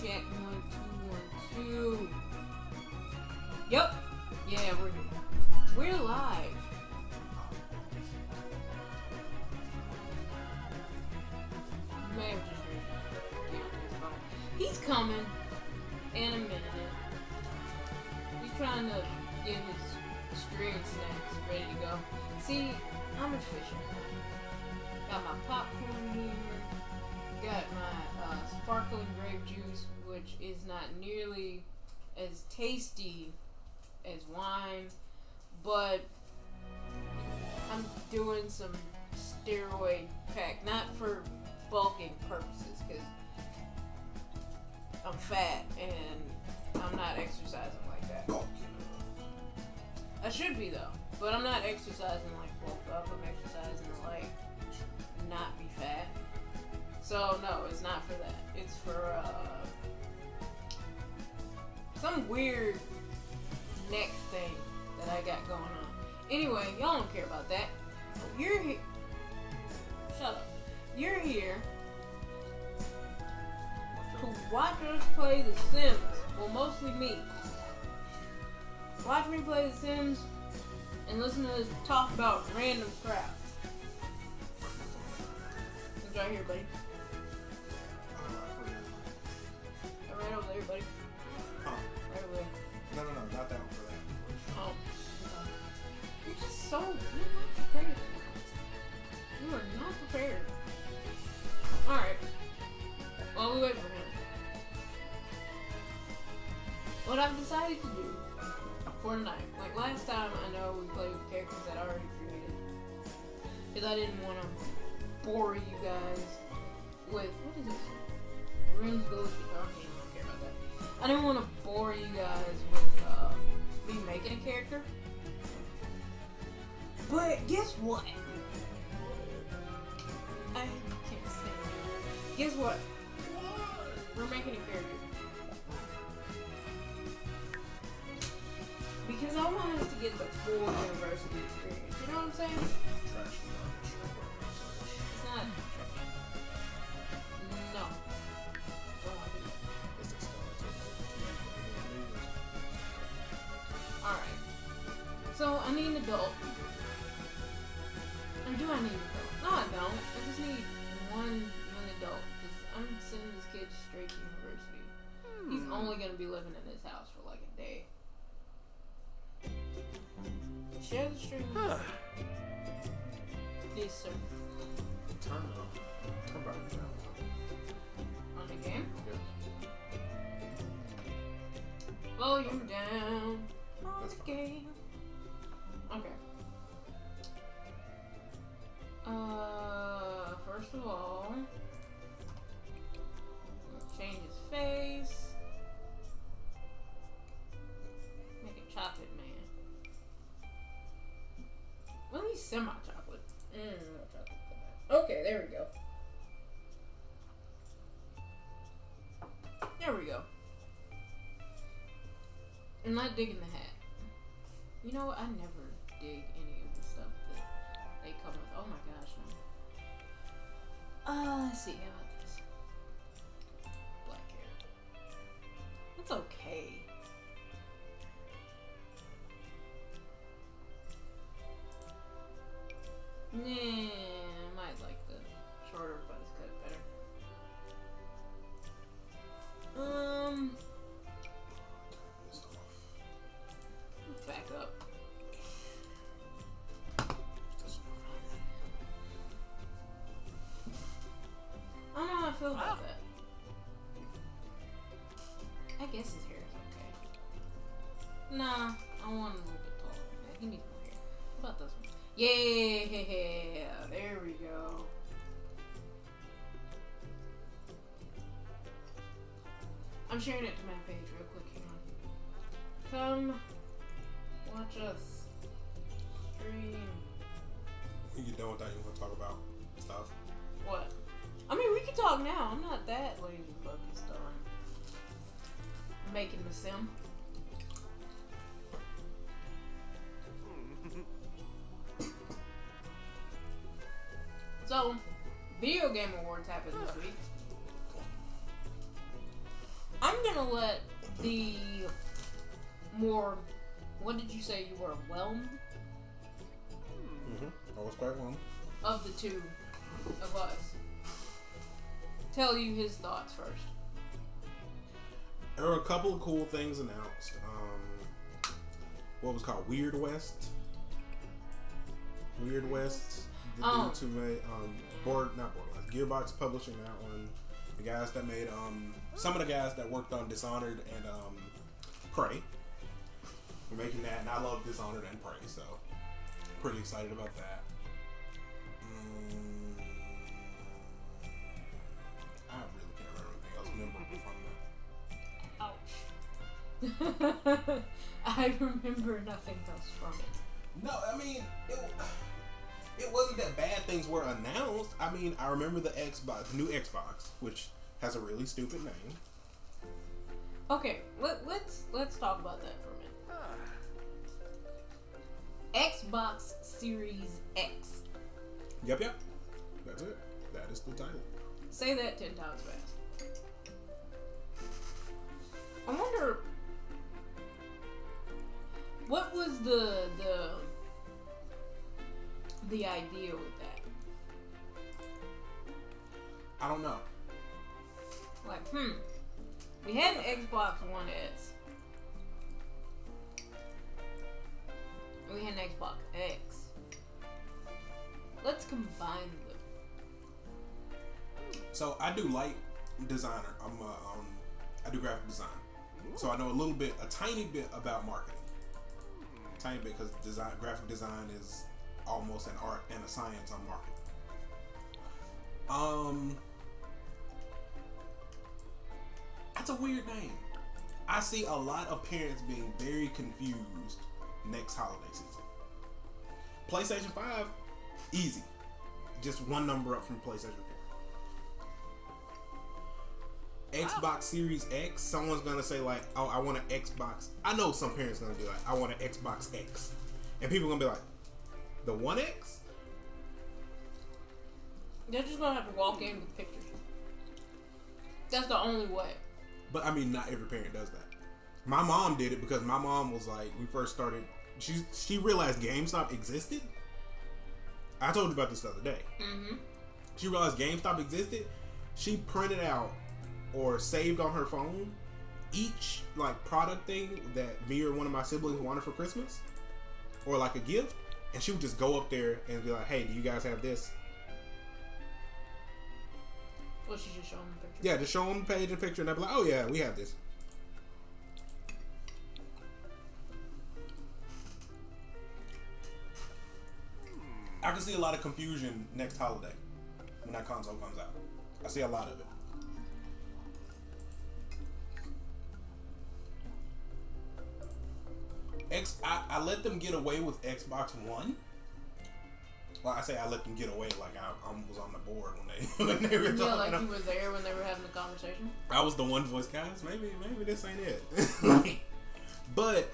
Check 1 2 1 2. Yep. Yeah, we're live. You may have just heard his phone. He's coming in a minute. He's trying to get his stream snacks ready to go. See, I'm efficient. Got my popcorn here. Got my sparkling grape juice, which is not nearly as tasty as wine, but I'm doing some steroid pack, not for bulking purposes, because I'm fat and I'm not exercising like that. I should be though, but I'm not exercising like bulk up. I'm exercising to like not be fat. So no, it's not for that. It's for some weird neck thing that I got going on. Anyway, y'all don't care about that. You're here. Shut up. You're here to watch us play The Sims. Well, mostly me. Watch me play The Sims and listen to us talk about random crap. It's right here, buddy. Right over there, buddy. Huh. Right over there. No, not that one for that. Oh. You're just so... You're not prepared. You are not prepared. Alright. While we wait for him. What I've decided to do for tonight, like last time I know we played with characters that I already created. Because I didn't want to bore you guys with... What is this? Rooms goes to... Okay. I didn't want to bore you guys with me making a character. But guess what? I can't say it. Guess what? We're making a character. Because I want us to get the full university experience. You know what I'm saying? It's not trash. No. Alright. So, I need an adult. Or do I need an adult? No, I don't. I just need one young adult. Because I'm sending this kid straight to university. He's only going to be living in this house for like a day. Share the stream. Yes, sir. Turn back down. On the game? Yeah. Volume down. That's fine. Game. Okay. First of all, change his face. Make a chocolate man. Well, he's semi-chocolate. Okay, there we go. There we go. I'm not digging the hat. You know what? I never dig any of the stuff that they come with. Oh my gosh, no. Let's see. How about this? Black hair. That's okay. Nah, I might like the shorter buzz cut better. Back up. I don't know how I feel about that. I guess his hair is okay. Nah, I want him a little bit taller. Yeah, he needs more hair. How about this one? Yeah, there we go. I'm sharing it to my page real quick. Hang on. Come watch us stream. When you're done with that, you want to talk about stuff? What? I mean, we can talk now. I'm not that lazy focused on making the sim. So, Video Game Awards happened this week. I'm gonna let the more. What did you say you were whelmed? I was quite wrong. Of the two of us. Tell you his thoughts first. There were a couple of cool things announced. What was called Weird West. Weird West. The dudes who made not Borderlands. Gearbox publishing that one. The guys that made some of the guys that worked on Dishonored and Prey. We're making that, and I love Dishonored and Prey, so pretty excited about that. I really can't remember anything else memorable from that. Ouch. I remember nothing else from it. No, I mean, it wasn't that bad things were announced. I mean, I remember the new Xbox, which has a really stupid name. Okay, let's talk about that for a minute. Xbox Series X. Yep. That's it. That is the title. Say that 10 times fast. I wonder what was the idea with that? I don't know. Like, we had an Xbox One S. We had an Xbox X. Let's combine them. So I do light designer. I do graphic design. So I know a tiny bit about marketing. A tiny bit, because graphic design is almost an art and a science on marketing. That's a weird name. I see a lot of parents being very confused next holiday season. PlayStation 5, easy. Just one number up from PlayStation 4. Xbox Series X, someone's gonna say like, oh, I want an Xbox. I know some parents gonna be like, I want an Xbox X. And people gonna be like, the One X? They're just gonna have to walk in with pictures. That's the only way. But I mean, not every parent does that. My mom did it because my mom was like, we first started, she realized GameStop existed. I told you about this the other day. Mm-hmm. She realized GameStop existed. She printed out or saved on her phone each like product thing that me or one of my siblings wanted for Christmas or like a gift, and she would just go up there and be like, hey, do you guys have this? Well, she just show them the picture. Yeah, just show them the page and picture, and they'll be like, oh yeah, we have this. I can see a lot of confusion next holiday when that console comes out. I see a lot of it. I let them get away with Xbox One. Well, I say I let them get away like I was on the board when they were talking. Yeah, like you were there when they were having the conversation. I was the one voice, guys. Maybe this ain't it. But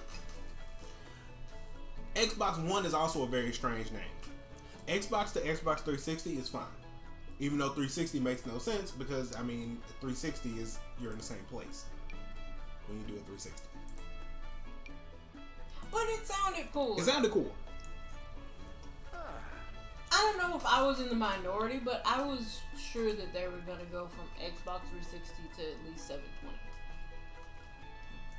Xbox One is also a very strange name. Xbox to Xbox 360 is fine, even though 360 makes no sense because I mean 360 is you're in the same place when you do a 360. But it sounded cool. It sounded cool. I don't know if I was in the minority, but I was sure that they were going to go from Xbox 360 to at least 720.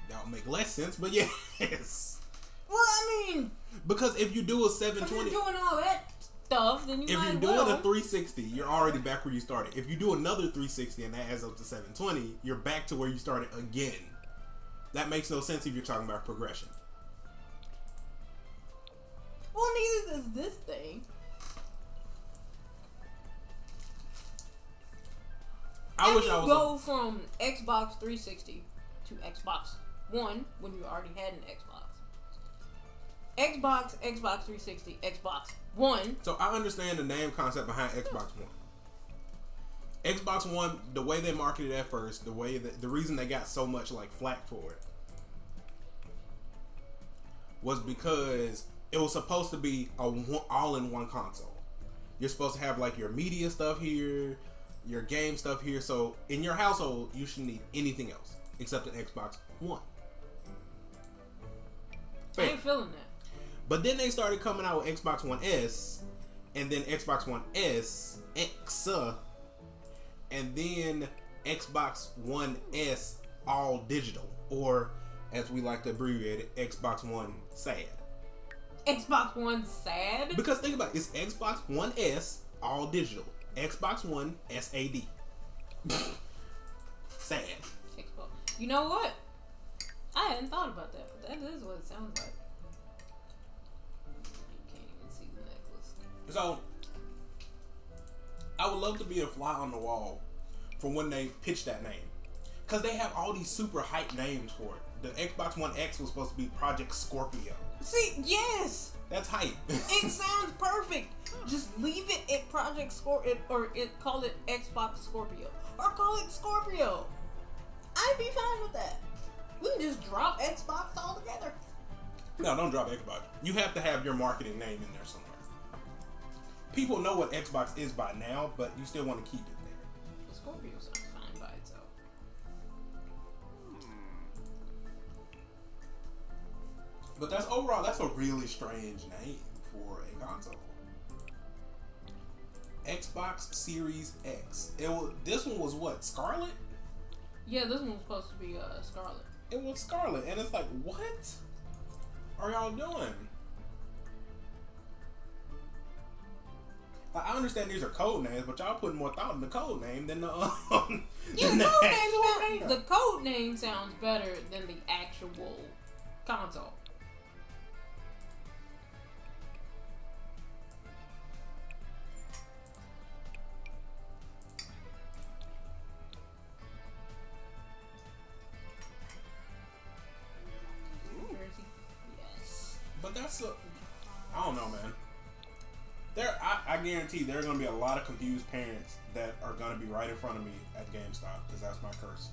That would make less sense, but yes. Well, I mean, because if you do a 720, if you're doing all that stuff, then if you're doing a 360, you're already back where you started. If you do another 360 and that adds up to 720, you're back to where you started again. That makes no sense if you're talking about progression. Well, neither does this thing. I wish I was go from Xbox 360 to Xbox One when you already had an Xbox. Xbox 360, Xbox One. So I understand the name concept behind Xbox One. Xbox One, the way they marketed it at first, the reason they got so much like flack for it was because it was supposed to be a all-in-one console. You're supposed to have like your media stuff here, your game stuff here. So in your household, you shouldn't need anything else. except an Xbox One. I ain't feeling that. But then they started coming out with Xbox One S, and then Xbox One S, X, and then Xbox One S all digital, or as we like to abbreviate it, Xbox One SAD. Xbox One SAD? Because think about it, it's Xbox One S all digital, Xbox One SAD. Sad. You know what? I hadn't thought about that, but that is what it sounds like. You can't even see the necklace. So, I would love to be a fly on the wall for when they pitch that name. Because they have all these super hype names for it. The Xbox One X was supposed to be Project Scorpio. See, yes! That's hype. It sounds perfect. Just leave it at Project Scorpio, or call it Xbox Scorpio. Or call it Scorpio. I'd be fine with that. We can just drop Xbox altogether. No, don't drop Xbox. You have to have your marketing name in there somewhere. People know what Xbox is by now, but you still want to keep it there. The Scorpio sounds fine by itself. But that's a really strange name for a console. Xbox Series X. This one was what? Scarlet? Yeah, this one was supposed to be Scarlet. It was Scarlet, and it's like, what are y'all doing? I understand these are code names, but y'all putting more thought in the code name than the the code name sounds better than the actual console. Yes. But that's I don't know, man. I guarantee there are going to be a lot of confused parents that are going to be right in front of me at GameStop because that's my curse.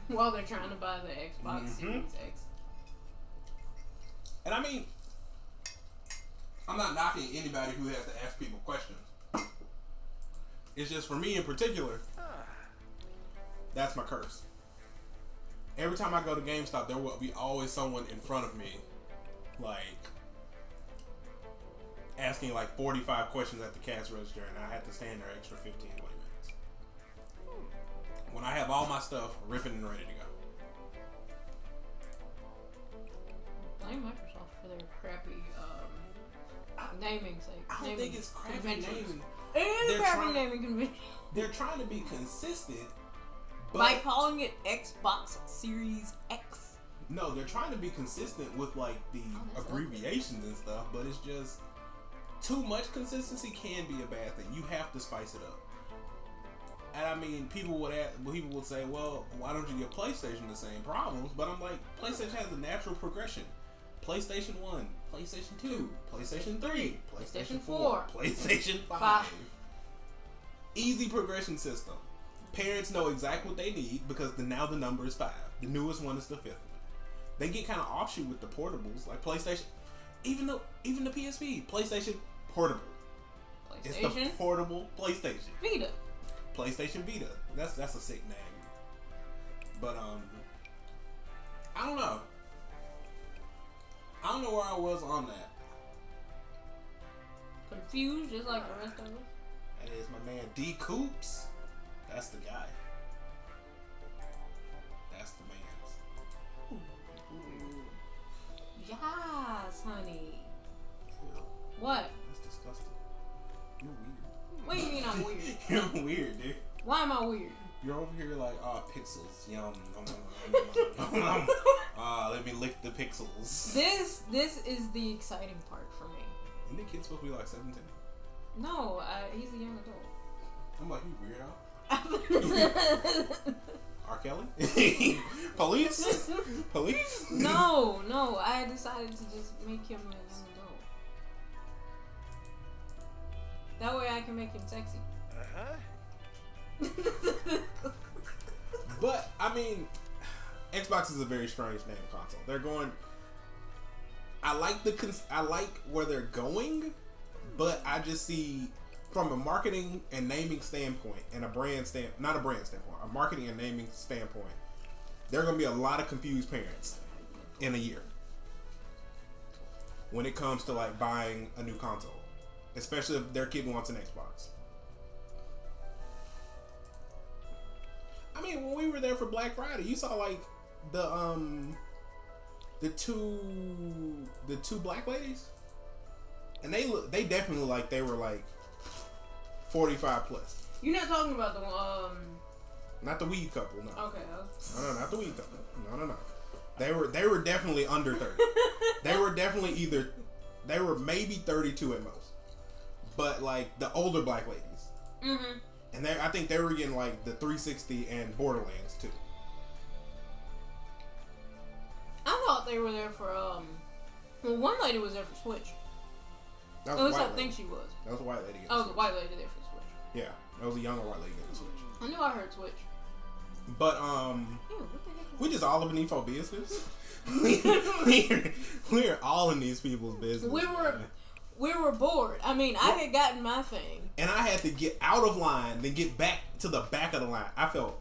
While they're trying to buy the Xbox Series X. And I mean, I'm not knocking anybody who has to ask people questions. It's just for me in particular, that's my curse. Every time I go to GameStop, there will be always someone in front of me, like, asking like 45 questions at the cash register, and I have to stand there extra 15, 20 minutes. When I have all my stuff ripping and ready to go. Blame Microsoft for their crappy naming sake. I don't think it's crappy naming. It is a crappy naming convention. They're trying to be consistent, but by calling it Xbox Series X. No, they're trying to be consistent with like the abbreviations and stuff, but it's just too much consistency can be a bad thing. You have to spice it up. And I mean, people would say, well, why don't you give PlayStation the same problems? But I'm like, PlayStation has a natural progression. PlayStation 1, PlayStation 2, PlayStation 3, PlayStation 4, PlayStation 5. Easy progression system. Parents know exactly what they need because now the number is 5. The newest one is the 5th one. They get kind of offshoot with the portables, like PlayStation. Even the PSP, PlayStation Portable. It's the portable PlayStation. Vita. PlayStation Vita. That's a sick name. But I don't know. I don't know where I was on that. Confused, just like the rest of us. Hey, it's my man D Coops. That's the guy. That's the man's. Yes, honey. Ew. What? That's disgusting. You're weird. What do you mean I'm weird? You're weird, dude. Why am I weird? You're over here like, pixels. Yum. Let me lick the pixels. This is the exciting part for me. Isn't the kid supposed to be like 17? No, he's a young adult. I'm like, you weirdo. R. Kelly? Police? Police? No. I decided to just make him an adult. That way I can make him sexy. But, I mean, Xbox is a very strange name console. They're going... I like where they're going, but I just see... From a marketing and naming standpoint, and a marketing and naming standpoint, there are going to be a lot of confused parents in a year when it comes to like buying a new console, especially if their kid wants an Xbox. I mean, when we were there for Black Friday, you saw like the two black ladies, and they definitely like they were like 45 plus. You're not talking about the Not the weed couple, no. Okay. No, not the weed couple. No. They were definitely under 30. They were maybe 32 at most. But like the older black ladies. Mm-hmm. And I think they were getting like the 360 and Borderlands too. I thought they were there for well, one lady was there for Switch. That was At least I think she was. That was a white lady. Oh, it was a white lady there for Switch. Yeah, that was a younger white lady getting Switch. I knew I heard Switch. But Ew, what the heck we just all up in these folks' business. we're all in these people's business. We were bored. I mean, I had gotten my thing, and I had to get out of line, then get back to the back of the line. I felt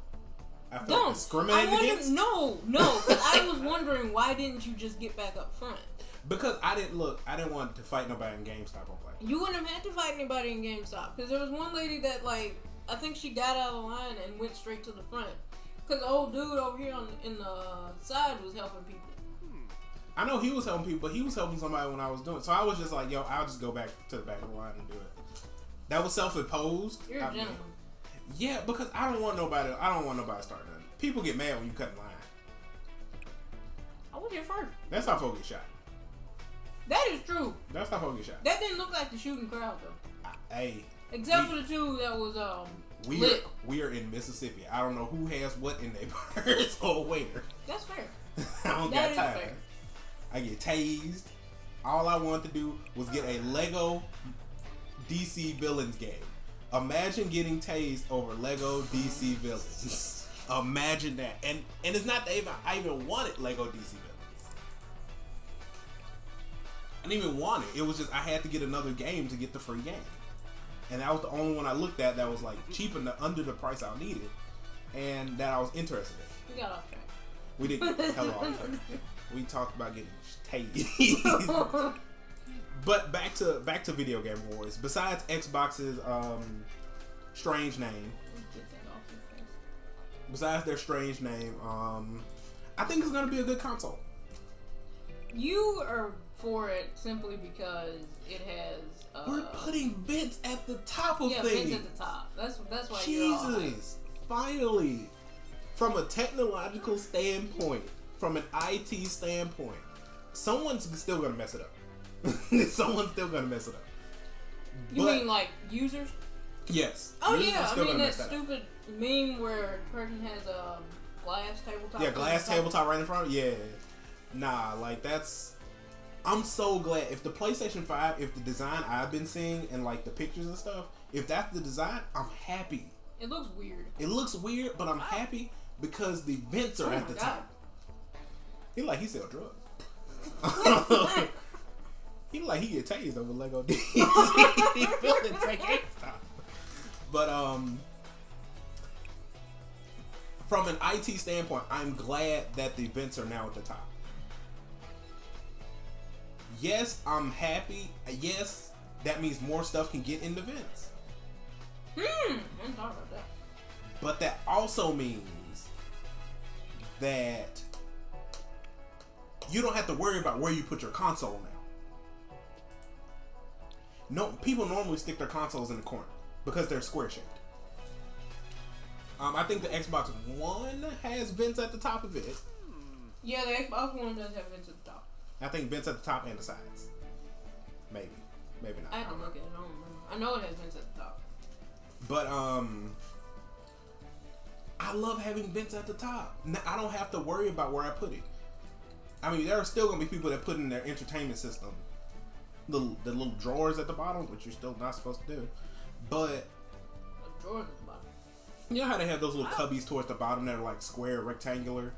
discriminated against. No, because I was wondering why didn't you just get back up front? Because I didn't want to fight nobody in GameStop on Black. You wouldn't have had to fight anybody in GameStop because there was one lady that like I think she got out of line and went straight to the front because the old dude over here in the side was helping people. I know he was helping people, but he was helping somebody when I was doing it. So I was just like, yo, I'll just go back to the back of the line and do it. That was self-imposed. You're a gentleman. Yeah, because I don't want nobody starting nothing. People get mad when you cut in line. I was here first. That's how folks get shot. That is true. That's how folks get shot. That didn't look like the shooting crowd though. Hey. Except for the two that was lit. We are in Mississippi. I don't know who has what in their purse or where. That's fair. I don't got time. Fair. I get tased. All I wanted to do was get a Lego DC Villains game. Imagine getting tased over Lego DC Villains. Imagine that. And it's not that I even wanted Lego DC Villains. I didn't even want it. It was just I had to get another game to get the free game. And that was the only one I looked at that was like cheap and under the price I needed. And that I was interested in. We got off track. We did hella off track. We talked about getting tased. But back to video game wars. Besides Xbox's strange name. Besides their strange name, I think it's gonna be a good console. You are for it simply because it has. We're putting vents at the top of things. Vents at the top. That's why. Jesus, finally, from a technological standpoint, from an IT standpoint, someone's still gonna mess it up. Someone's still gonna mess it up. You mean like users? Yes. Oh users yeah, I mean that stupid meme where a person has a glass tabletop. Yeah, glass tabletop right in front of you. Yeah. Nah, like that's. I'm so glad if the PlayStation 5, if the design I've been seeing and like the pictures and stuff, if that's the design, I'm happy. It looks weird. It looks weird, but I'm happy because the vents are at the top. He sell drugs. He get tased over Lego DC Villains at GameStop. But from an IT standpoint, I'm glad that the vents are now at the top. Yes, I'm happy. Yes, that means more stuff can get in the vents. I didn't talk about that. But that also means that you don't have to worry about where you put your console now. No, people normally stick their consoles in the corner because they're square shaped. I think the Xbox One has vents at the top of it. Yeah, the Xbox One does have vents at the top. I think vents at the top and the sides. Maybe not. I have to look at it. I don't remember. I know it has vents at the top. But I love having vents at the top. I don't have to worry about where I put it. I mean, there are still gonna be people that put in their entertainment system the little drawers at the bottom, which you're still not supposed to do. But a drawer at the bottom. You know how they have those little cubbies towards the bottom that are like square, rectangular,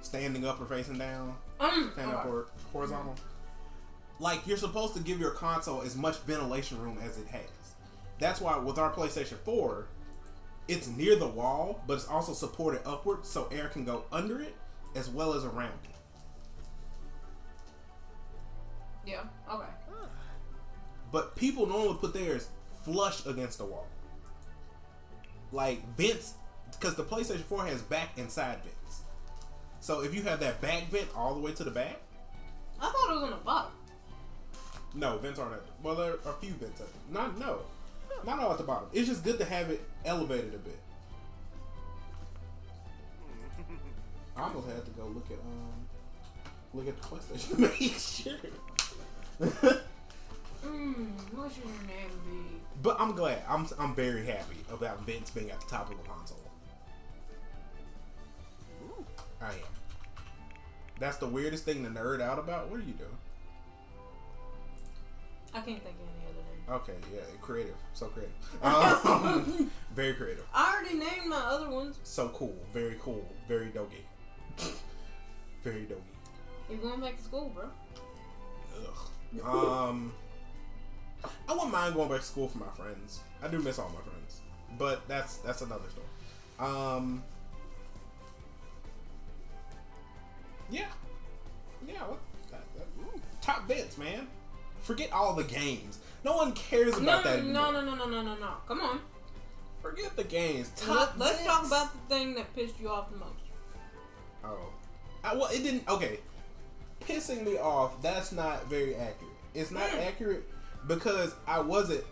standing up or facing down, standing up or horizontal. Like you're supposed to give your console as much ventilation room as it has. That's why with our PlayStation 4, it's near the wall, but it's also supported upward, so air can go under it. as well as around it. Yeah. Okay. But people normally put theirs flush against the wall. Like vents, because the PlayStation 4 has back and side vents. So if you have that back vent all the way to the back. I thought it was on the bottom. No, vents aren't at the, well, there are a few vents at the, not all at the bottom. It's just good to have it elevated a bit. I almost had to go look at the PlayStation to make sure. What should your name be? But I'm glad. I'm very happy about vents being at the top of the console. I am. That's the weirdest thing to nerd out about. What are you doing? I can't think of any other name. Okay, yeah, creative. So creative. Very creative. I already named my other ones. So cool. Very cool. Very doggy. Very doggy. You're going back to school, bro. Ugh. I wouldn't mind going back to school for my friends. I do miss all my friends, but that's another story. Yeah. What? Top vents, man. Forget all the games. No one cares about that anymore. No. Come on. Forget the games. Let's talk about the thing that pissed you off the most. Oh. Well, it didn't. Okay. Pissing me off, that's not very accurate. It's not accurate because I wasn't.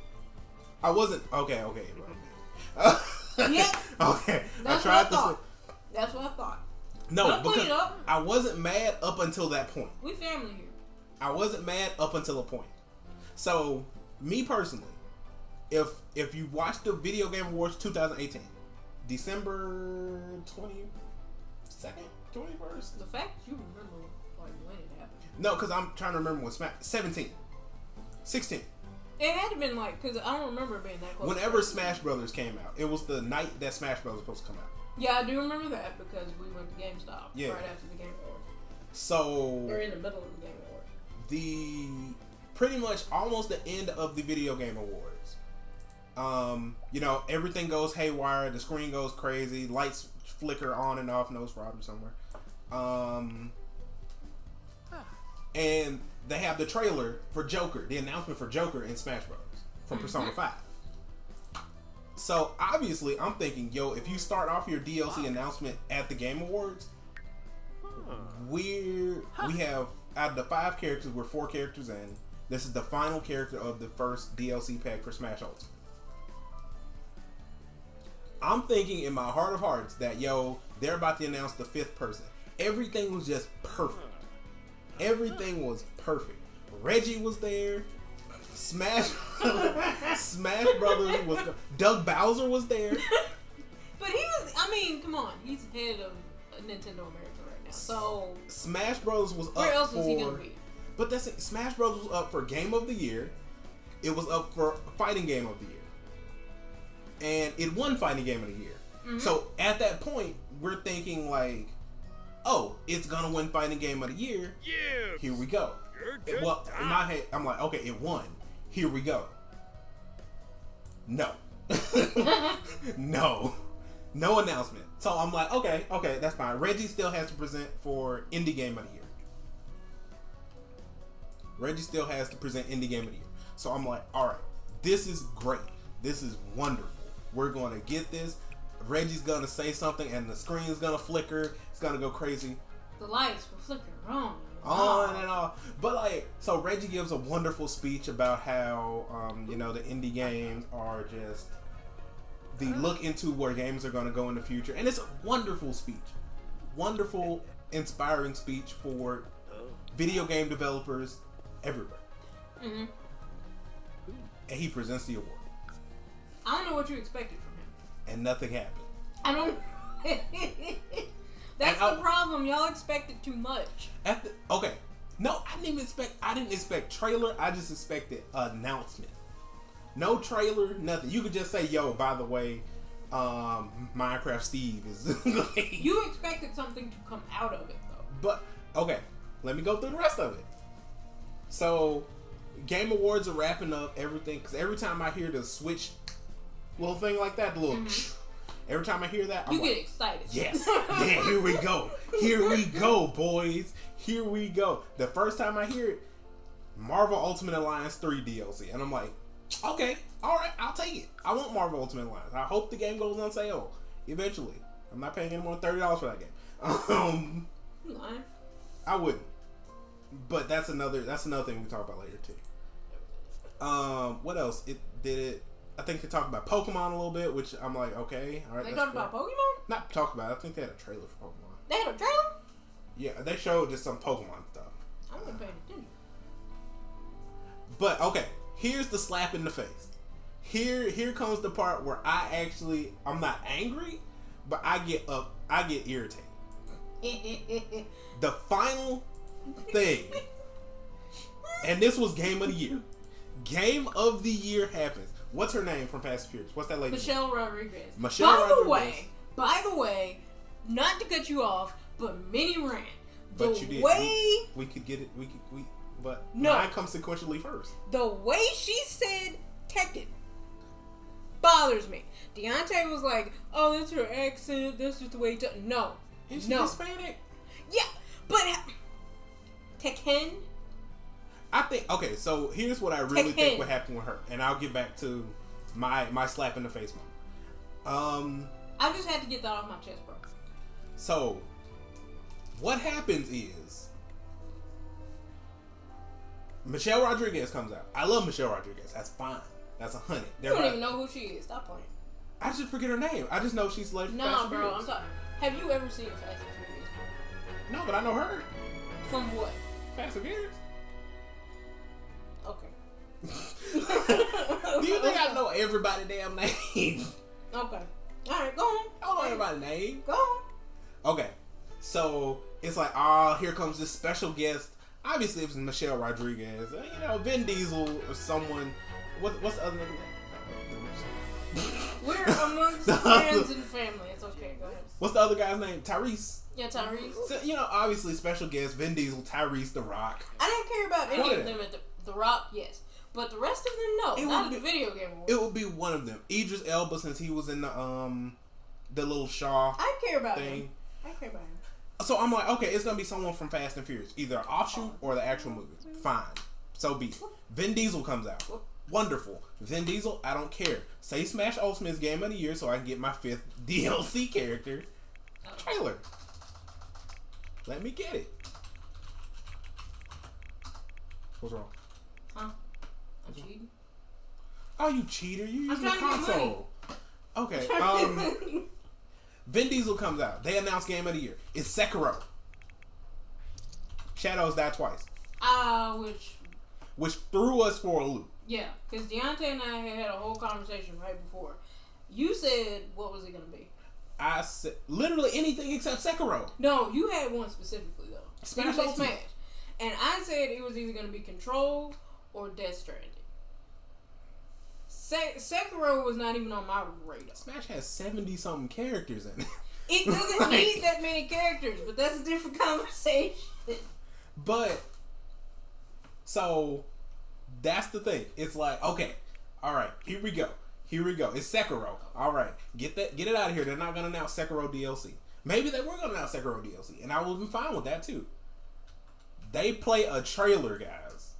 Okay. Yep. Okay. That's what I thought. That's what I thought. No, because I wasn't mad up until that point. We family here. I wasn't mad up until a point. So, me personally, if you watch the Video Game Awards 2018, December 22nd, 21st. The fact that you remember like when it happened. No, because I'm trying to remember when 16. It had to been like, because I don't remember it being that close. Whenever Smash Brothers came out, it was the night that Smash Brothers was supposed to come out. Yeah, I do remember that because we went to GameStop right after the Game Awards. So we're in the middle of the Game Awards. Pretty much almost the end of the Video Game Awards. Everything goes haywire. The screen goes crazy. Lights flicker on and off. Nose fraud or somewhere. And they have the trailer for Joker, the announcement for Joker in Smash Bros. From Persona 5. So, obviously, I'm thinking, if you start off your DLC announcement at the Game Awards, we have, out of the 5 characters, we're 4 characters in. This is the final character of the first DLC pack for Smash Ultimate. I'm thinking in my heart of hearts that, they're about to announce the 5th person. Everything was just perfect. Everything was perfect. Reggie was there. Smash Brothers was. Doug Bowser was there. But he was. I mean, come on. He's head of Nintendo America right now. So Smash Bros was up. Where else was he gonna be? But that's it. Smash Bros was up for Game of the Year. It was up for Fighting Game of the Year, and it won Fighting Game of the Year. Mm-hmm. So at that point, we're thinking like, oh, it's gonna win Fighting Game of the Year. Yeah. Here we go. Well, in my head, I'm like, okay, it won. Here we go. No. No announcement. So I'm like, okay, that's fine. Reggie still has to present for Indie Game of the Year. So I'm like, all right, this is great. This is wonderful. We're going to get this. Reggie's going to say something and the screen is going to flicker. It's going to go crazy. The lights will flicker on and on. But so Reggie gives a wonderful speech about how, the indie games are just the look into where games are going to go in the future. And it's a wonderful speech. Wonderful, inspiring speech for video game developers everywhere. Mm-hmm. And he presents the award. I don't know what you expected from him. And nothing happened. I don't... That's the problem. Y'all expected too much. Okay. No, I didn't expect trailer. I just expected announcement. No trailer, nothing. You could just say, by the way, Minecraft Steve is... You expected something to come out of it, though. But, okay. Let me go through the rest of it. So, Game Awards are wrapping up everything. Because every time I hear the Switch little thing like that, the little... Every time I hear that, I'm you like, get excited. Yes. Yeah, here we go. Here we go, boys. Here we go. The first time I hear it, Marvel Ultimate Alliance 3 DLC. And I'm like, okay, alright, I'll take it. I want Marvel Ultimate Alliance. I hope the game goes on sale eventually. I'm not paying any more than $30 for that game. I wouldn't. But that's another thing we talk about later too. What else? I think they talked about Pokemon a little bit, which I'm like, okay, all right. They talked about Pokemon? Not talked about it. I think they had a trailer for Pokemon. They had a trailer? Yeah, they showed just some Pokemon stuff. I'm gonna pay attention. But okay, here's the slap in the face. Here comes the part where I'm not angry, but I get irritated. The final thing, and this was Game of the Year. Game of the Year happens. What's her name from Fast and Furious? What's that lady? Michelle Rodriguez. By the way, not to cut you off, but mini rant. But you did. We could get it. But mine comes sequentially first. The way she said Tekken bothers me. Deontay was like, "Oh, that's her accent. That's just the way." No, is she Hispanic? Yeah, but Tekken. I think, okay, so here's what I really think what happened with her, and I'll get back to my slap in the face moment. I just had to get that off my chest, bro. So, what happens is Michelle Rodriguez comes out. I love Michelle Rodriguez. That's fine. That's 100. You don't even know who she is. Stop playing. I just forget her name. I just know she's like Nah, bro. I'm talking. Have you ever seen Fast and Furious? No, but I know her. From what? Fast and Furious. Okay. Do you think I know everybody's damn name? Okay. Alright, go on. I don't know everybody's name. Go on. Okay. So, it's like, here comes this special guest. Obviously, it was Michelle Rodriguez. You know, Vin Diesel or someone. What's the other name? We're amongst friends and family. It's okay. Go ahead. What's the other guy's name? Tyrese. Yeah, Tyrese. So, you know, obviously, special guest, Vin Diesel, Tyrese, The Rock. I don't care about any of them. The Rock, yes. But the rest of them, no. Not in the video game world. It would be one of them. Idris Elba, since he was in the little Shaw I care about thing. him. I care about him. So I'm like, okay, it's going to be someone from Fast and Furious. Either an offshoot or the actual movie. Fine. So be it. Vin Diesel comes out. Wonderful. Vin Diesel, I don't care. Say Smash Ultimate's Game of the Year so I can get my 5th DLC character trailer. Let me get it. What's wrong? Huh? I'm cheating? Oh, you cheater. You using the console. Okay. Vin Diesel comes out. They announce Game of the Year. It's Sekiro. Shadows Die Twice. Which threw us for a loop. Yeah, because Deontay and I had a whole conversation right before. You said, what was it going to be? I said, literally anything except Sekiro. No, you had one specifically, though. Smash. And I said it was either going to be Control or Death Stranding. Sekiro was not even on my radar. Smash has 70-something characters in it. It doesn't need that many characters, but that's a different conversation. But, so, that's the thing. It's like, okay, alright, here we go. It's Sekiro. Alright, get it out of here. They're not going to announce Sekiro DLC. Maybe they were going to announce Sekiro DLC, and I would be fine with that too. They play a trailer, guys.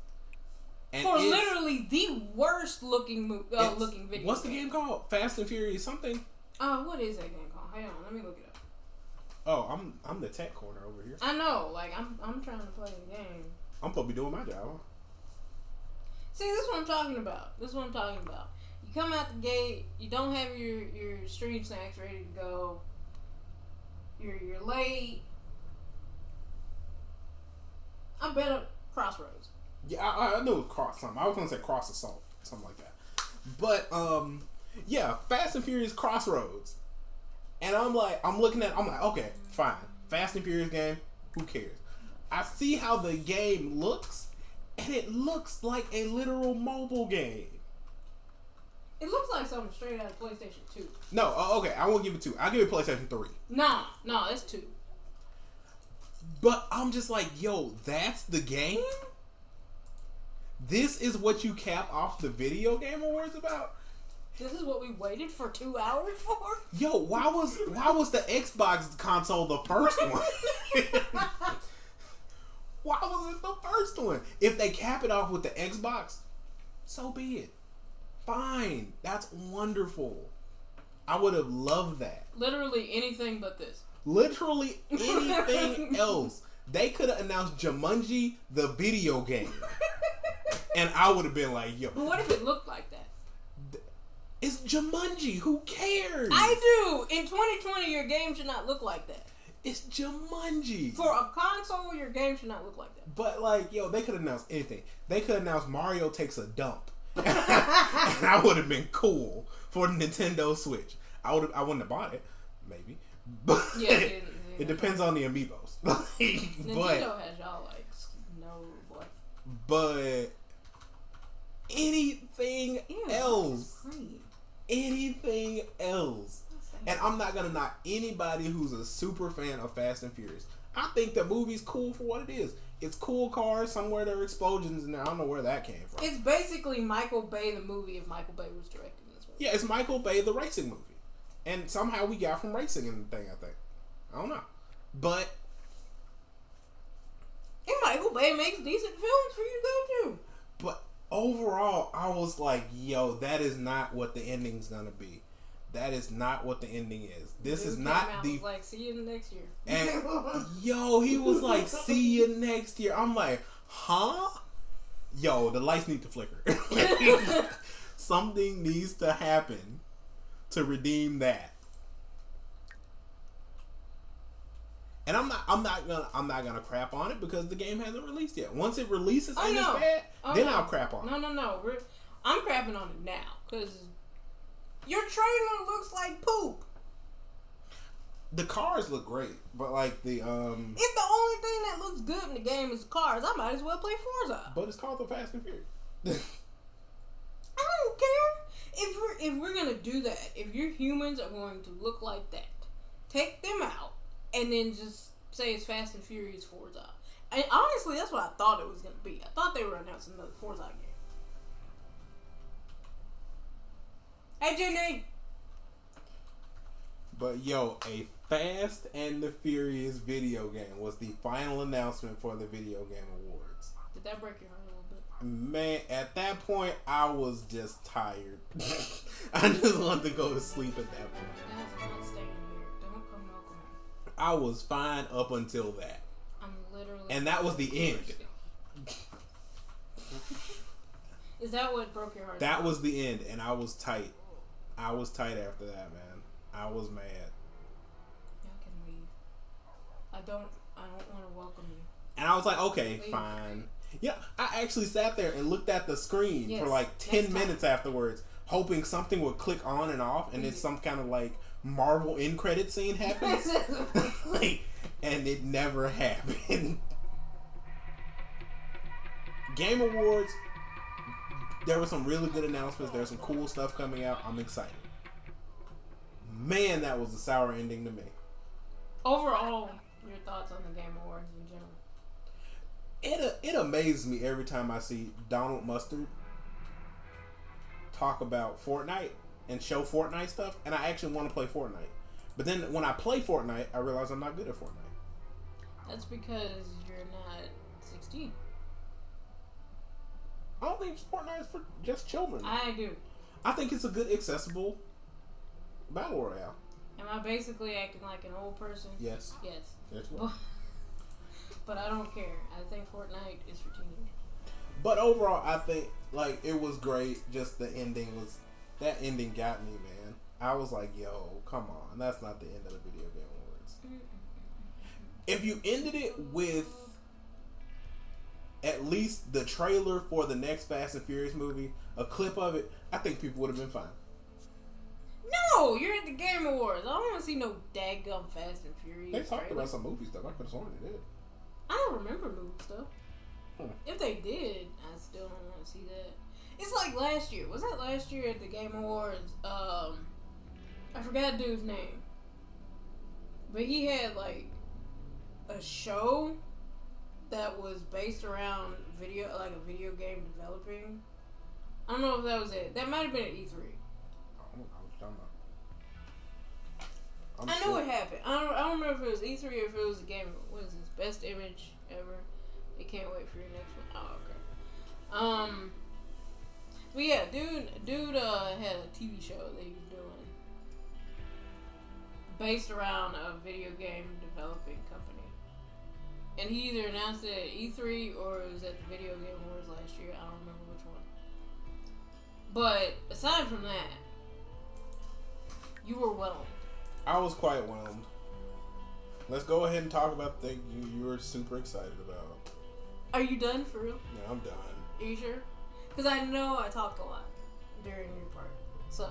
And for literally the worst looking looking video. What's the game called? Fast and Furious something? What is that game called? Hang on, let me look it up. Oh, I'm the tech corner over here. I know, like I'm trying to play the game. I'm supposed to be doing my job. See, this is what I'm talking about. You come out the gate, you don't have your stream snacks ready to go. You're late. I bet up Crossroads. Yeah, I knew it was Cross something. I was gonna say Cross Assault, something like that. But yeah, Fast and Furious Crossroads. And I'm like, okay, fine. Fast and Furious game, who cares? I see how the game looks, and it looks like a literal mobile game. It looks like something straight out of PlayStation 2. No, okay, I won't give it 2. I'll give it PlayStation 3. No, it's 2. But I'm just like, yo, that's the game? This is what you cap off the video game awards about? This is what we waited for 2 hours for? Yo, why was the Xbox console the first one? Why was it the first one? If they cap it off with the Xbox, so be it. Fine. That's wonderful. I would have loved that. Literally anything but this. Literally anything else. They could have announced Jumanji, the video game. And I would have been like, yo. But what if it looked like that? It's Jumanji. Who cares? I do. In 2020, your game should not look like that. It's Jumanji. For a console, your game should not look like that. But like, yo, they could announce anything. They could announce Mario takes a dump. And I would have been cool for Nintendo Switch. I wouldn't have bought it, maybe. But yeah, it depends on the amiibos. Nintendo has y'all like no boy. But anything else. Anything else. And I'm not gonna knock anybody who's a super fan of Fast and Furious. I think the movie's cool for what it is. It's cool cars. Somewhere there are explosions, and I don't know where that came from. It's basically Michael Bay the movie if Michael Bay was directing this movie. Yeah, it's Michael Bay the racing movie, and somehow we got from racing in the thing. I think. I don't know, but and Michael Bay makes decent films for you to go to. But overall, I was like, yo, that is not what the ending's gonna be. That is not what the ending is. This is not the. Was like, see you next year. And yo, he was like, see you next year. I'm like, huh? Yo, the lights need to flicker. Something needs to happen to redeem that. And I'm not gonna crap on it because the game hasn't released yet. Once it releases and it's bad, then I'll crap on it. No. I'm crapping on it now because your trailer looks like poop. The cars look great, but like the If the only thing that looks good in the game is the cars, I might as well play Forza. But it's called the Fast and Furious. I don't care. If we're gonna do that, if your humans are going to look like that, take them out and then just say it's Fast and Furious Forza. And honestly, that's what I thought it was gonna be. I thought they were announcing another Forza game. Hey, Jenny. But yo, a Fast and the Furious video game was the final announcement for the Video Game Awards. Did that break your heart a little bit? Man, at that point, I was just tired. I just wanted to go to sleep at that point. Guys, I'm not staying here. Don't come welcome me. I was fine up until that. I'm literally. And that was the end. Is that what broke your heart? That was the end, and I was tight. I was tight after that, man. I was mad. Y'all can leave. I don't want to welcome you. And I was like, okay, Leave. fine. Yeah, I actually sat there and looked at the screen for like 10 minutes afterwards, hoping something would click on and off, and then some kind of like Marvel end credit scene happens. And it never happened. Game Awards, there were some really good announcements. There's some cool stuff coming out. I'm excited. Man, that was a sour ending to me. Overall, your thoughts on the Game Awards in general? It amazes me every time I see Donald Mustard talk about Fortnite and show Fortnite stuff, and I actually want to play Fortnite. But then when I play Fortnite, I realize I'm not good at Fortnite. That's because you're not 16. I don't think Fortnite is for just children. I do. I think it's a good, accessible battle royale. Am I basically acting like an old person? Yes. Yes. That's what. But I don't care. I think Fortnite is for teenagers. But overall, I think like it was great. Just the ending was that ending got me, man. I was like, yo, come on, that's not the end of the Video Game Awards. If you ended it with at least the trailer for the next Fast and Furious movie, a clip of it, I think people would have been fine. No, you're at the Game Awards. I don't want to see no daggum Fast and Furious. They talked trailer. about some movie stuff. I could have sworn they did. I don't remember movie stuff. If they did, I still don't want to see that. It's like last year. Was that last year at the Game Awards? I forgot dude's name. But he had like a show that was based around a video game developing. I don't know if that was it. That might have been at E3. talking about. I know what happened. I don't remember if it was E3 or if it was a game. What is this? Best image ever. They can't wait for your next one. Oh, okay. But yeah, dude had a TV show that he was doing based around a video game developing company. And he either announced it at E3 or it was at the Video Game Awards last year. I don't remember which one. But aside from that, you were whelmed. I was quite whelmed. Let's go ahead and talk about the thing you were super excited about. Are you done for real? Yeah, I'm done. Are you sure? Because I know I talked a lot during your part. So.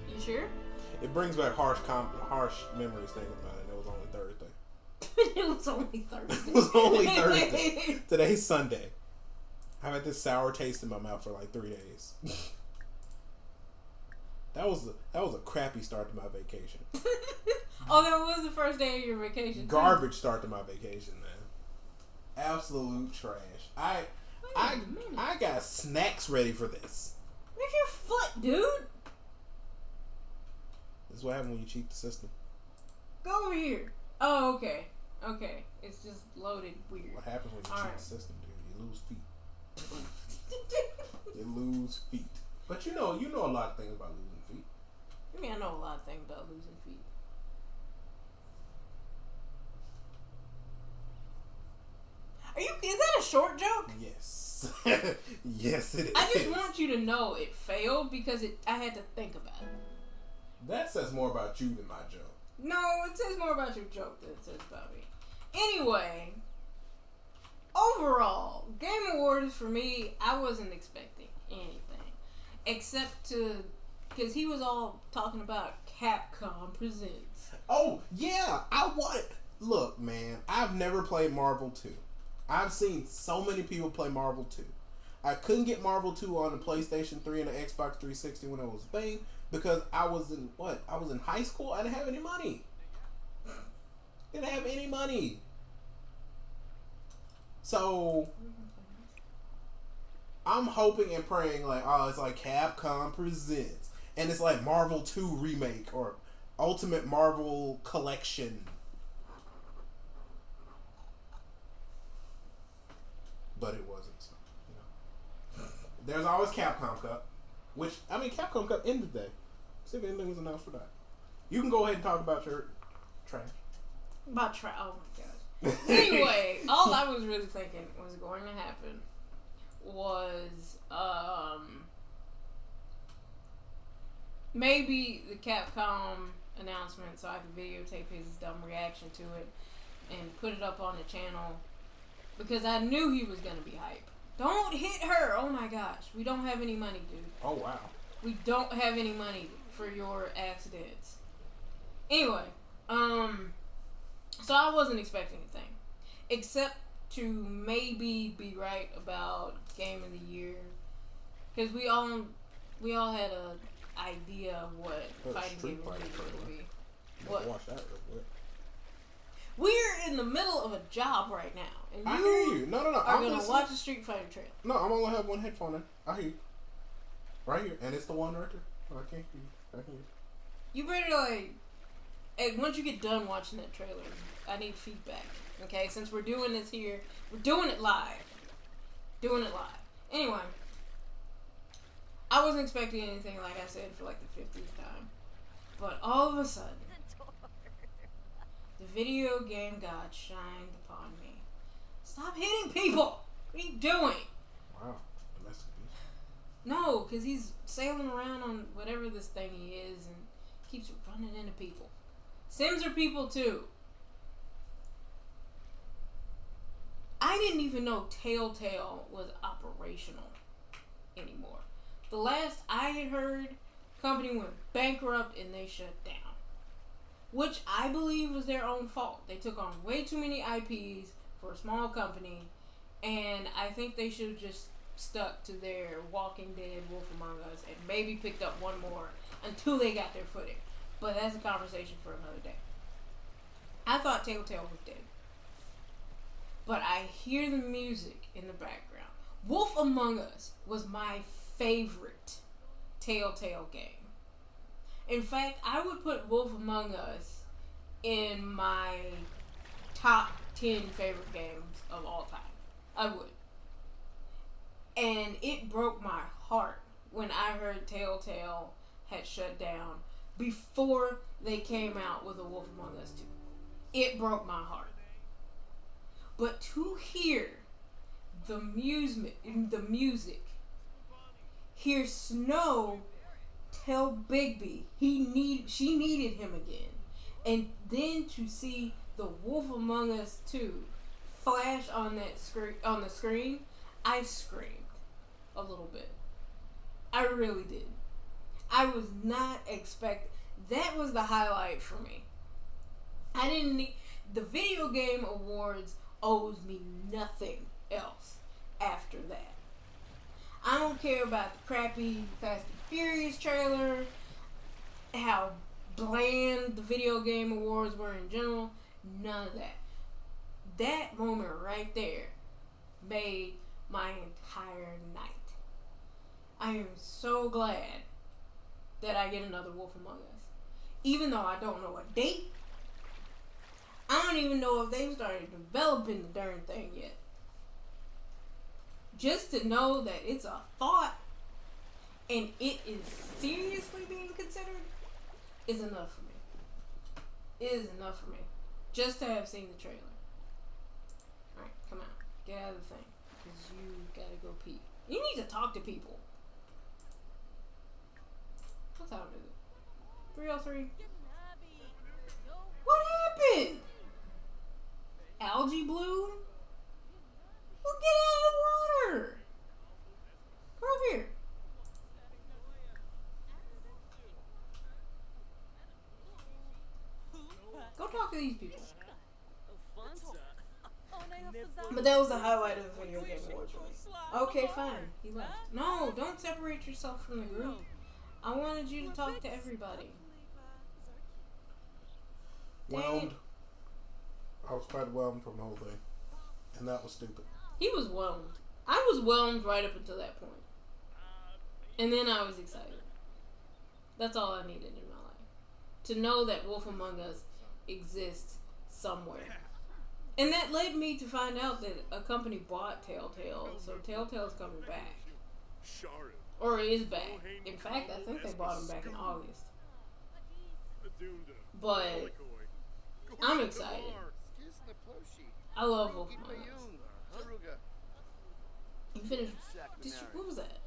You sure? It brings back harsh memories thinking about it. It was only Thursday. It was only Thursday. It was only Thursday. Today's Sunday. I've had this sour taste in my mouth for like 3 days. That was a crappy start to my vacation. Oh, that was the first day of your vacation. Garbage start to my vacation, man. Absolute trash. I got snacks ready for this. Where's your foot, dude? This is what happens when you cheat the system. Go over here. Oh, okay. Okay. It's just loaded weird. What happens when you cheat the system, dude? You lose feet. You lose feet. But you know a lot of things about losing feet. I mean, I know a lot of things about losing feet. Is that a short joke? Yes. Yes, it is. I just want you to know it failed because I had to think about it. That says more about you than my joke. No, it says more about your joke than it says about me. Anyway, overall, Game Awards for me, I wasn't expecting anything. Except because he was all talking about Capcom Presents. Oh, yeah. Look, man, I've never played Marvel 2. I've seen so many people play Marvel 2. I couldn't get Marvel 2 on the PlayStation 3 and the Xbox 360 when it was a thing because I was in high school. I didn't have any money. So I'm hoping and praying like, oh, it's like Capcom Presents. And it's like Marvel 2 Remake or Ultimate Marvel Collection. But it wasn't. So, there's always Capcom Cup. Capcom Cup ended today. See if anything was announced for that. You can go ahead and talk about your trash. Oh my gosh. Anyway, all I was really thinking was going to happen was maybe the Capcom announcement so I could videotape his dumb reaction to it and put it up on the channel because I knew he was going to be hype. Don't hit her! Oh my gosh. We don't have any money, dude. Oh wow. We don't have any money for your accidents. Anyway, so I wasn't expecting anything. Except to maybe be right about Game of the Year. Because we all had an idea of what fighting game of the year would be. What? Watch that real quick. We're in the middle of a job right now. And I hear you. No. I'm going to watch the Street Fighter trailer. No, I'm only going to have one headphone in. I hear you. Right here. And it's the one right there. Oh, I can't hear you. I can hear you. You better once you get done watching that trailer, I need feedback. Okay? Since we're doing this here, we're doing it live. Anyway, I wasn't expecting anything, like I said, for like the 50th time. But all of a sudden, the video game god shined upon me. Stop hitting people! What are you doing? Wow. Domestic abuse. No, because he's sailing around on whatever this thing he is and keeps running into people. Sims are people too. I didn't even know Telltale was operational anymore. The last I had heard, company went bankrupt and they shut down. Which I believe was their own fault. They took on way too many IPs for a small company, and I think they should have just stuck to their Walking Dead, Wolf Among Us, and maybe picked up one more until they got their footing. But that's a conversation for another day. I thought Telltale was dead. But I hear the music in the background. Wolf Among Us was my favorite Telltale game. In fact, I would put Wolf Among Us in my top 10 favorite games of all time. I would. And it broke my heart when I heard Telltale had shut down before they came out with a Wolf Among Us 2. It broke my heart. But to hear the music, hear Snow tell Bigby she needed him again, and then to see the Wolf Among Us 2 flash on the screen, I screamed a little bit. I really did. I was not expecting. That was the highlight for me. I didn't need the Video Game Awards owes me nothing else after that. I don't care about the crappy Fast and Furious trailer, how bland the Video Game Awards were in general. None of that. That moment right there made my entire night. I am so glad that I get another Wolf Among Us. Even though I don't know a date. I don't even know if they've started developing the darn thing yet. Just to know that it's a thought and it is seriously being considered is enough for me. It is enough for me. Just to have seen the trailer. Alright, come on. Get out of the thing. Because you gotta go pee. You need to talk to people. What time is it? 3:03? What happened? Algae bloom? Well, get out of the water. Come up here. Go talk to these people. But that was the highlight of the Video Game Awards for me. Okay, fine. He left. No, don't separate yourself from the group. I wanted you to talk to everybody. Whelmed. I was quite whelmed from the whole thing. And that was stupid. He was whelmed. I was whelmed right up until that point. And then I was excited. That's all I needed in my life. To know that Wolf Among Us exists somewhere. And that led me to find out that a company bought Telltale. So Telltale's coming back. Or is back. In fact, I think they bought him back in August. But I'm excited. I love Wolf Among Us. You finished. What was that?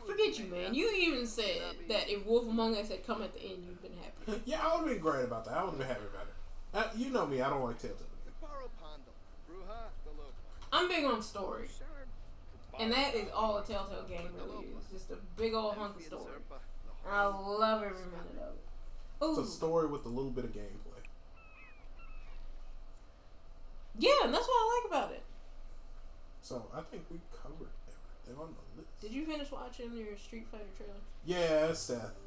Forget you, man. You even said that if Wolf Among Us had come at the end, you'd been happy. Yeah, I would have been great about that. I would have been happy about it. You know me. I don't like Telltale. I'm big on story. And that is all a Telltale game really is. Just a big old hunk of story. And I love every minute of it. Ooh. It's a story with a little bit of gameplay. Yeah, and that's what I like about it. So, I think we covered everything on the list. Did you finish watching your Street Fighter trailer? Yeah, Seth.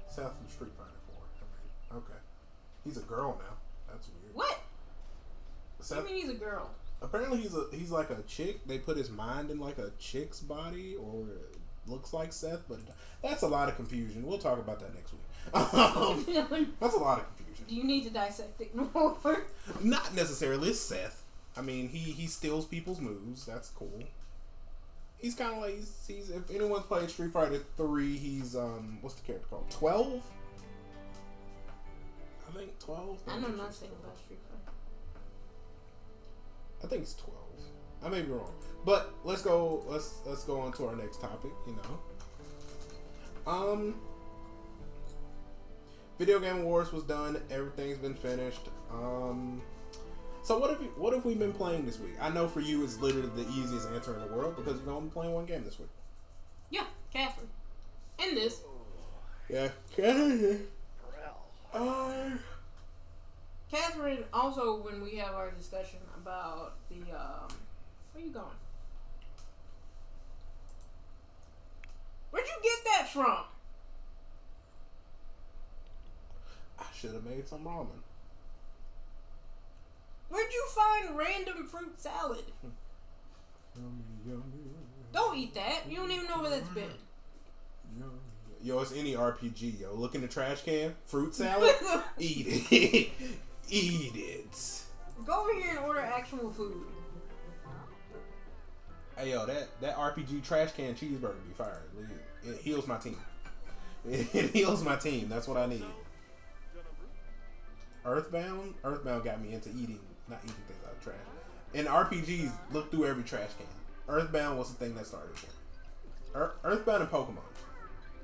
Seth from Street Fighter 4. Okay. He's a girl now. That's weird. What? Seth, What do you mean he's a girl? Apparently he's like a chick. They put his mind in like a chick's body, or it looks like Seth, but that's a lot of confusion. We'll talk about that next week. That's a lot of confusion. Do you need to dissect it more? Not necessarily. It's Seth. I mean, he steals people's moves. That's cool. He's kind of like he's if anyone's played Street Fighter 3, he's what's the character called? 12. I think 12. I know nothing about Street Fighter. I think it's 12. I may be wrong, but let's go on to our next topic. Video Game Awards was done. Everything's been finished. So what have we been playing this week? I know for you it's literally the easiest answer in the world because you've only been playing one game this week. Yeah, Catherine. And this. Yeah, Catherine. Catherine, also when we have our discussion about the, where you going? Where'd you get that from? I should have made some ramen. Where'd you find random fruit salad? Yummy, yummy. Don't eat that. You don't even know where that's been. Yo, it's any RPG, yo. Look in the trash can. Fruit salad. Eat it. Eat it. Go over here and order actual food. Hey, yo, that RPG trash can cheeseburger be fired. It heals my team. It heals my team. That's what I need. Earthbound got me into not eating things out of trash. In RPGs, look through every trash can. Earthbound was the thing that started it. Earthbound and Pokemon.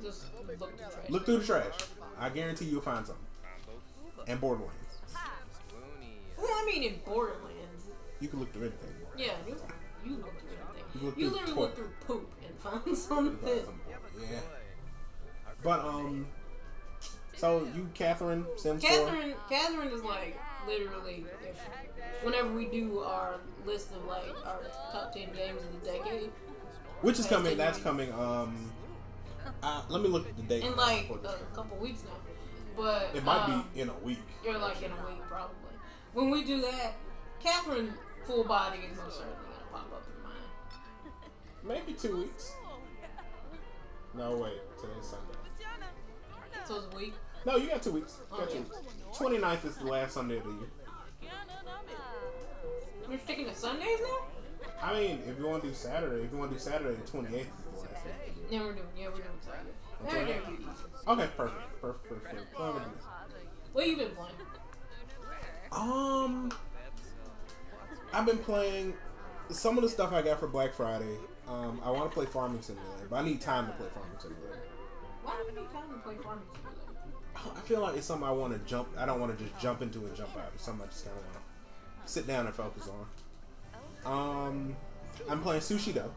Just look through trash. Look through the trash. I guarantee you'll find something. And Borderlands. Well, I mean, in Borderlands. You can look through anything. Yeah, you look through anything. You literally look through poop and find something. Yeah. But, so you, Catherine, Sims 4? Catherine is like, literally, whenever we do our list of like our top 10 games of the decade. Which is coming, that's coming, let me look at the date. In like a couple weeks now. But it might be in a week. You're like in a week, probably. When we do that, Catherine full body is most certainly gonna pop up in mine. Maybe 2 weeks. No, wait. Today's Sunday. So it's a week? No, you got 2 weeks. You got 2 weeks. 29th is the last Sunday of the year. You're sticking to Sundays now? I mean, if you want to do Saturday, the 28th is the last day. Yeah, we're doing Saturday. Okay, perfect. What you been playing? I've been playing some of the stuff I got for Black Friday. I want to play Farming Simulator, but I need time to play Farming Simulator. Why do you need time to play Farming Simulator? I feel like it's something I want to jump. I don't want to just jump into and jump out. It's something I just kind of want to sit down and focus on. I'm playing Sushi Dough,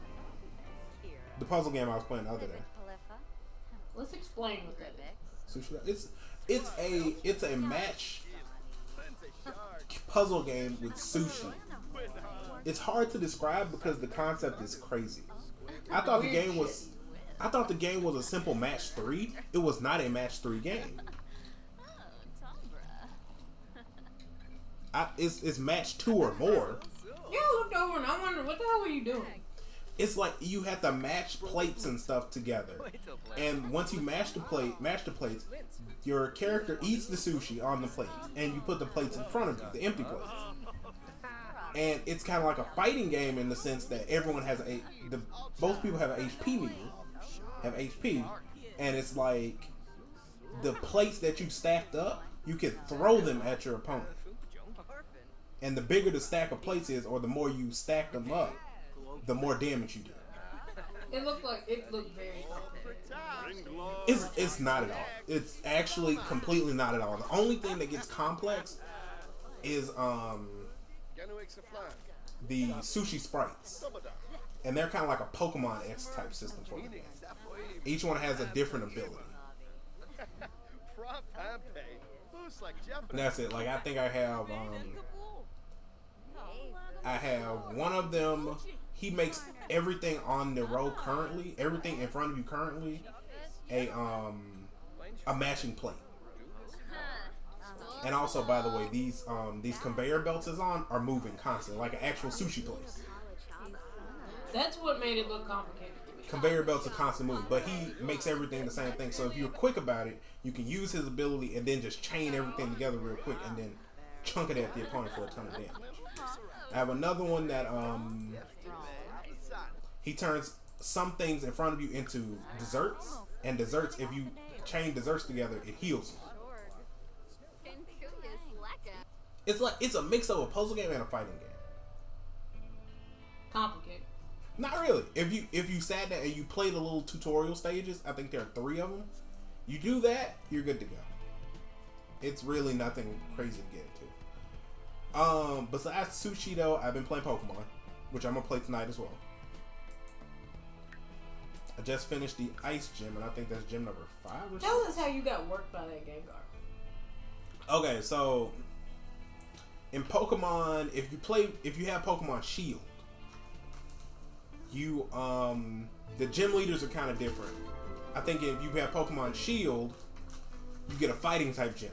the puzzle game I was playing the other day. Let's explain what that is. Sushi Dough. It's a match puzzle game with sushi. It's hard to describe because the concept is crazy. I thought the game was a simple match 3. It was not a match 3 game. It's match 2 or more. Yeah, I looked over and I wondered, what the hell were you doing? It's like you have to match plates and stuff together. And once you match the plates, your character eats the sushi on the plates, and you put the plates in front of you, the empty plates. And it's kind of like a fighting game in the sense that everyone has both people have an HP meter, and it's like the plates that you stacked up, you can throw them at your opponent. And the bigger the stack of plates is, or the more you stack them up, the more damage you do. It looked very complicated. It's not at all. It's actually completely not at all. The only thing that gets complex is the sushi sprites, and they're kind of like a Pokemon X type system for the game. Each one has a different ability. And that's it. Like I think I have one of them. He makes everything on the row currently, everything in front of you currently, a matching plate. And also, by the way, these conveyor belts are moving constantly, like an actual sushi place. That's what made it look complicated to me. Conveyor belts are constantly moving, but he makes everything the same thing. So if you're quick about it, you can use his ability and then just chain everything together real quick and then chunk it at the opponent for a ton of damage. I have another one that he turns some things in front of you into desserts, and desserts, if you chain desserts together, it heals you. It's a mix of a puzzle game and a fighting game. Complicated. Not really. If you sat down and you play the little tutorial stages, I think there are 3 of them. You do that, you're good to go. It's really nothing crazy to get into. Besides Sushi though, I've been playing Pokemon, which I'm gonna play tonight as well. I just finished the Ice Gym, and I think that's gym number 5 or something. Tell us how you got worked by that Gengar. Okay, so in Pokemon, if you have Pokemon Shield, you the gym leaders are kind of different. I think if you have Pokemon Shield, you get a fighting type gym.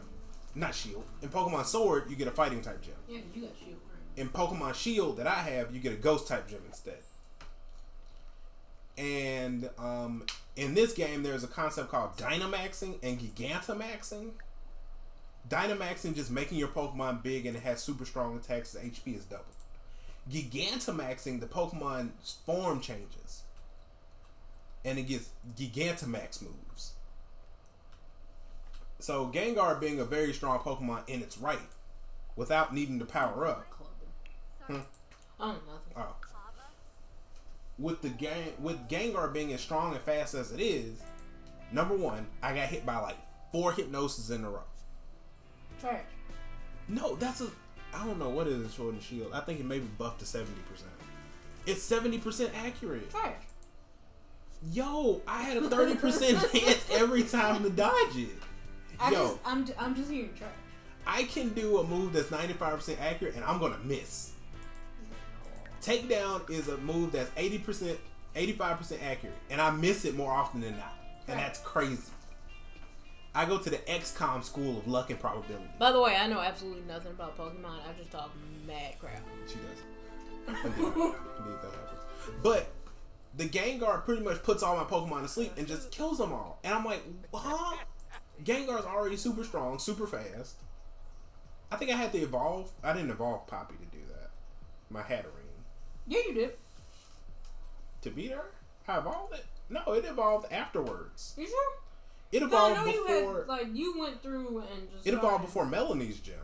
Not Shield. In Pokemon Sword, you get a fighting type gym. Yeah, you got Shield. In Pokemon Shield that I have, you get a ghost type gym instead. And in this game, there's a concept called Dynamaxing and Gigantamaxing. Dynamaxing just making your Pokemon big and it has super strong attacks. The HP is doubled. Gigantamaxing, the Pokemon's form changes. And it gets Gigantamax moves. So Gengar being a very strong Pokemon in its right, without needing to power up. Oh, nothing. Oh. With Gengar being as strong and fast as it is, number one, I got hit by like 4 hypnosis in a row. Trash. No, I don't know what it is Sword and Shield. I think it may be buffed to 70%. It's 70% accurate. Trash. Yo, I had a 30% chance every time to dodge it. I'm just hearing trash. I can do a move that's 95% accurate and I'm gonna miss. Takedown is a move that's 85% accurate, and I miss it more often than not, and that's crazy. I go to the XCOM school of luck and probability. By the way, I know absolutely nothing about Pokemon. I just talk mad crap. She does. Indeed, that happens. But the Gengar pretty much puts all my Pokemon to sleep and just kills them all, and I'm like, huh? Gengar's already super strong, super fast. I think I had to evolve. I didn't evolve Poppy to do that. My Hatterene. Yeah, you did. To beat her? I evolved it? No, it evolved afterwards. You sure? It evolved no, before... you went through and just... It evolved before Melanie's gym.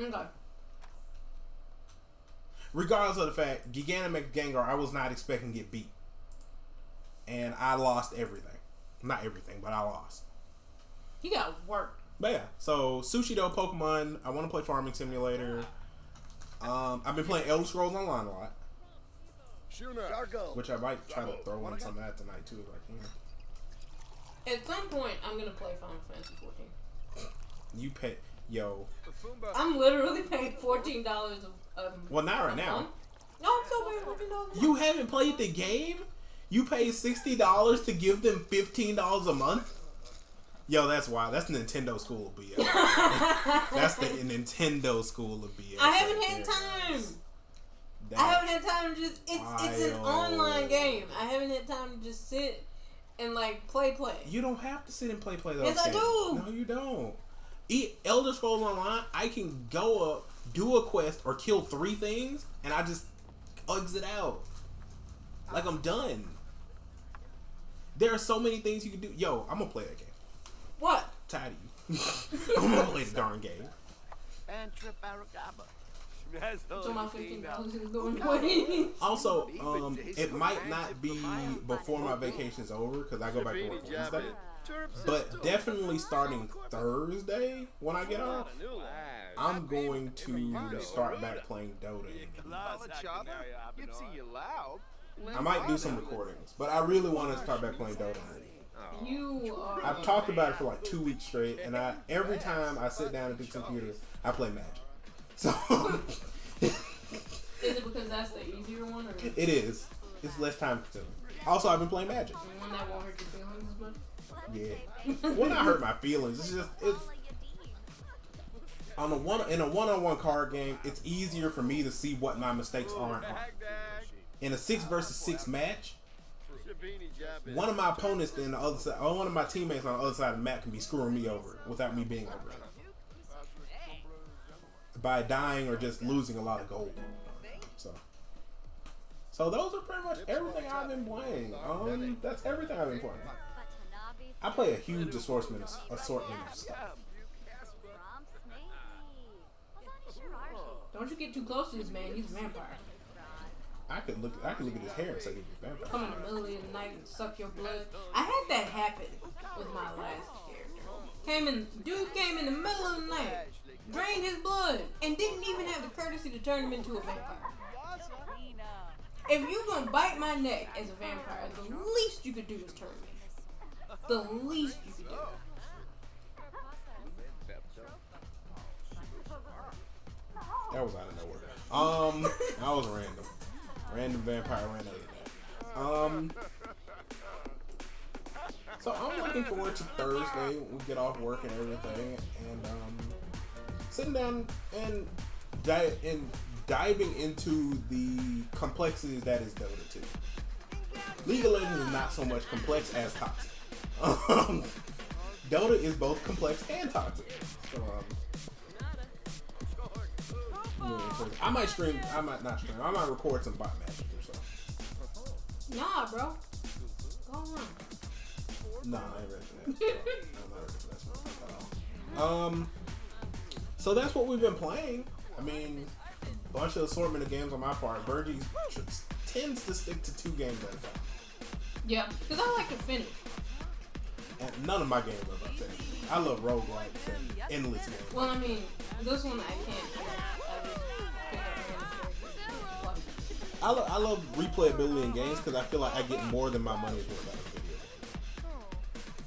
Okay. Regardless of the fact, Gigantamax Gengar, I was not expecting to get beat. And I lost everything. Not everything, but I lost. He got worked. But yeah, so Sushido Pokemon, I want to play Farming Simulator. I've been playing Elder Scrolls Online a lot. Which I might try to throw in some of that tonight too if I can. At some point, I'm gonna play Final Fantasy 14. You pay, yo. I'm literally paying $14 well, not right now. No, I'm still paying $14. You haven't played the game? You paid $60 to give them $15 a month? Yo, that's wild. That's Nintendo school of BS. That's the Nintendo school of BS. I haven't had time. I haven't had time to just... It's an online game. I haven't had time to just sit and, like, play. You don't have to sit and play those games. Yes, I do. No, you don't. Elder Scrolls Online, I can go up, do a quest, or kill 3 things, and I just exit out. Like, I'm done. There are so many things you can do. Yo, I'm gonna play that game. What? Tired of you. I'm gonna play the darn game. So my $15 is going away. Also, it might not be before my vacation's over because I go back to work Wednesday. But definitely starting Thursday when I get off, I'm going to start back playing Dota. I might do some recordings, but I really want to start back playing Dota. I've talked about it for like 2 weeks straight, and every time I sit down at the computer, I play Magic. So is it because that's the easier one? Or? It is. It's less time consuming. Also, I've been playing Magic. One that won't hurt your feelings as much? Yeah. Well, not hurt my feelings. It's just in a one-on-one card game, it's easier for me to see what my mistakes are. In a 6 versus 6 match, one of my opponents on the other side, or one of my teammates on the other side of the map can be screwing me over without me being over it. By dying or just losing a lot of gold. So those are pretty much everything I've been playing. That's everything I've been playing. I play a huge assortment of stuff. Don't you get too close to this man, he's a vampire. I could look at his hair and say he's a vampire. Come in the middle of the night and suck your blood. I had that happen with my last character. Dude came in the middle of the night, drained his blood, and didn't even have the courtesy to turn him into a vampire. If you gonna bite my neck as a vampire, the least you could do is turn me. The least you could do. That was out of nowhere. That was random. Random vampire ran out of that. So I'm looking forward to Thursday when we get off work and everything, and sitting down and diving into the complexities that is Dota 2. League of Legends is not so much complex as toxic. Dota is both complex and toxic. So, I might stream. I might not stream. I might record some bot matches or something. Nah, bro. Go on. Nah, I ain't ready for that. I'm not ready for that at all. So that's what we've been playing. I mean, a bunch of assortment of games on my part. Virgie tends to stick to 2 games at a time. Yeah, because I like to finish. And none of my games are about finishing. I love roguelikes and endless games. Well, I mean, this one I can't finish. I just pick up random characters. I love replayability in games because I feel like I get more than my money's worth out of video games.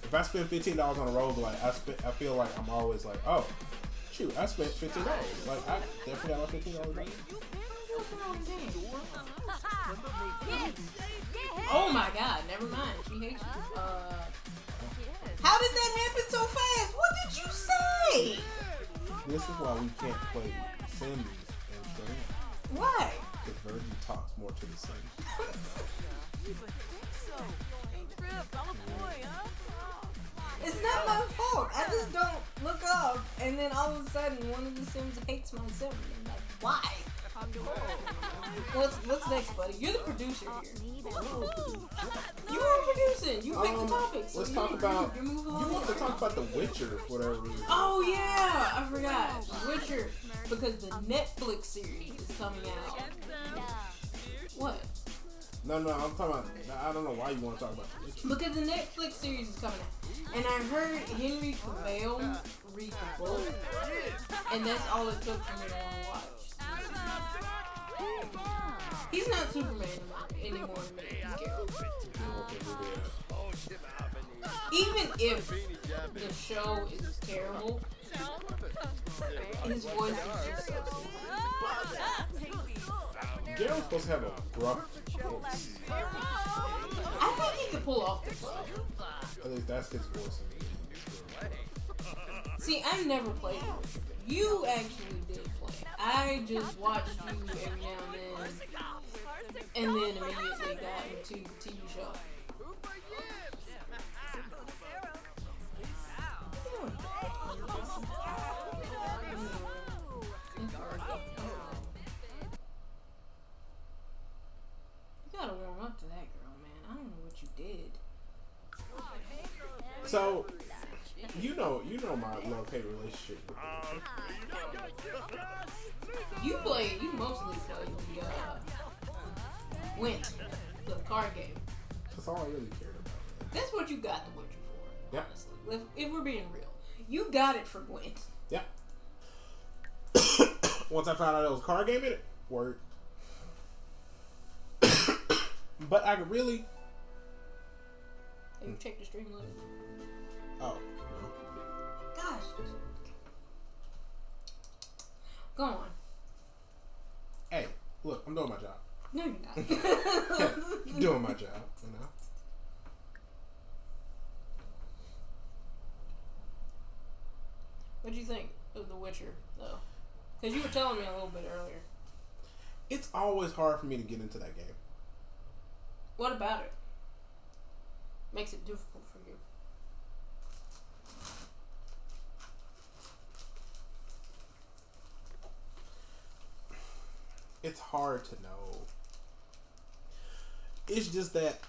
If I spend $15 on a roguelike, I feel like I'm always like, oh, shoot, I spent $15. Like, I definitely got my $15 back. Oh my god, never mind. She hates you. How did that happen so fast? What did you say? This is why we can't play Sims and stream. Why? Because Virgie talks more to the Sims. It's not my fault. I just don't look up and then all of a sudden one of the Sims hates my Sim. I'm like, why? What's next, buddy? You're the producer here. You are producing. You pick the topics. Let's talk about. You want to talk about The Witcher for whatever reason. Oh yeah, I forgot. Witcher, because the Netflix series is coming out. What? No, I'm talking about. I don't know why you want to talk about The Witcher. Because the Netflix series is coming out, and I heard Henry Cavill read the book, and that's all it took for me to want to watch. He's not Superman anymore to me. He's Geralt. Even if the show is terrible, his voice is just so sweet. Geralt's supposed to have a gruff voice. I think he could pull off the gruff. At least that's his voice. See, I never played it. You actually did play. I just watched you every now and then immediately got into the TV show. You gotta warm up to that girl, man. I don't know what you did. So, you know my love-hate relationship with You mostly play the Gwent, the card game. That's all I really cared about. That's what you got The Witcher for, Yeah. honestly. If we're being real. You got it for Gwent. Yeah. Once I found out it was a card game in it, word. But I could really... Have you checked the stream list? Oh, no. Gosh. Go on. Hey, look, I'm doing my job. No, you're not. Doing my job, you know. What do you think of The Witcher, though? Because you were telling me a little bit earlier. It's always hard for me to get into that game. What about it? Makes it difficult for you. It's hard to know. It's just that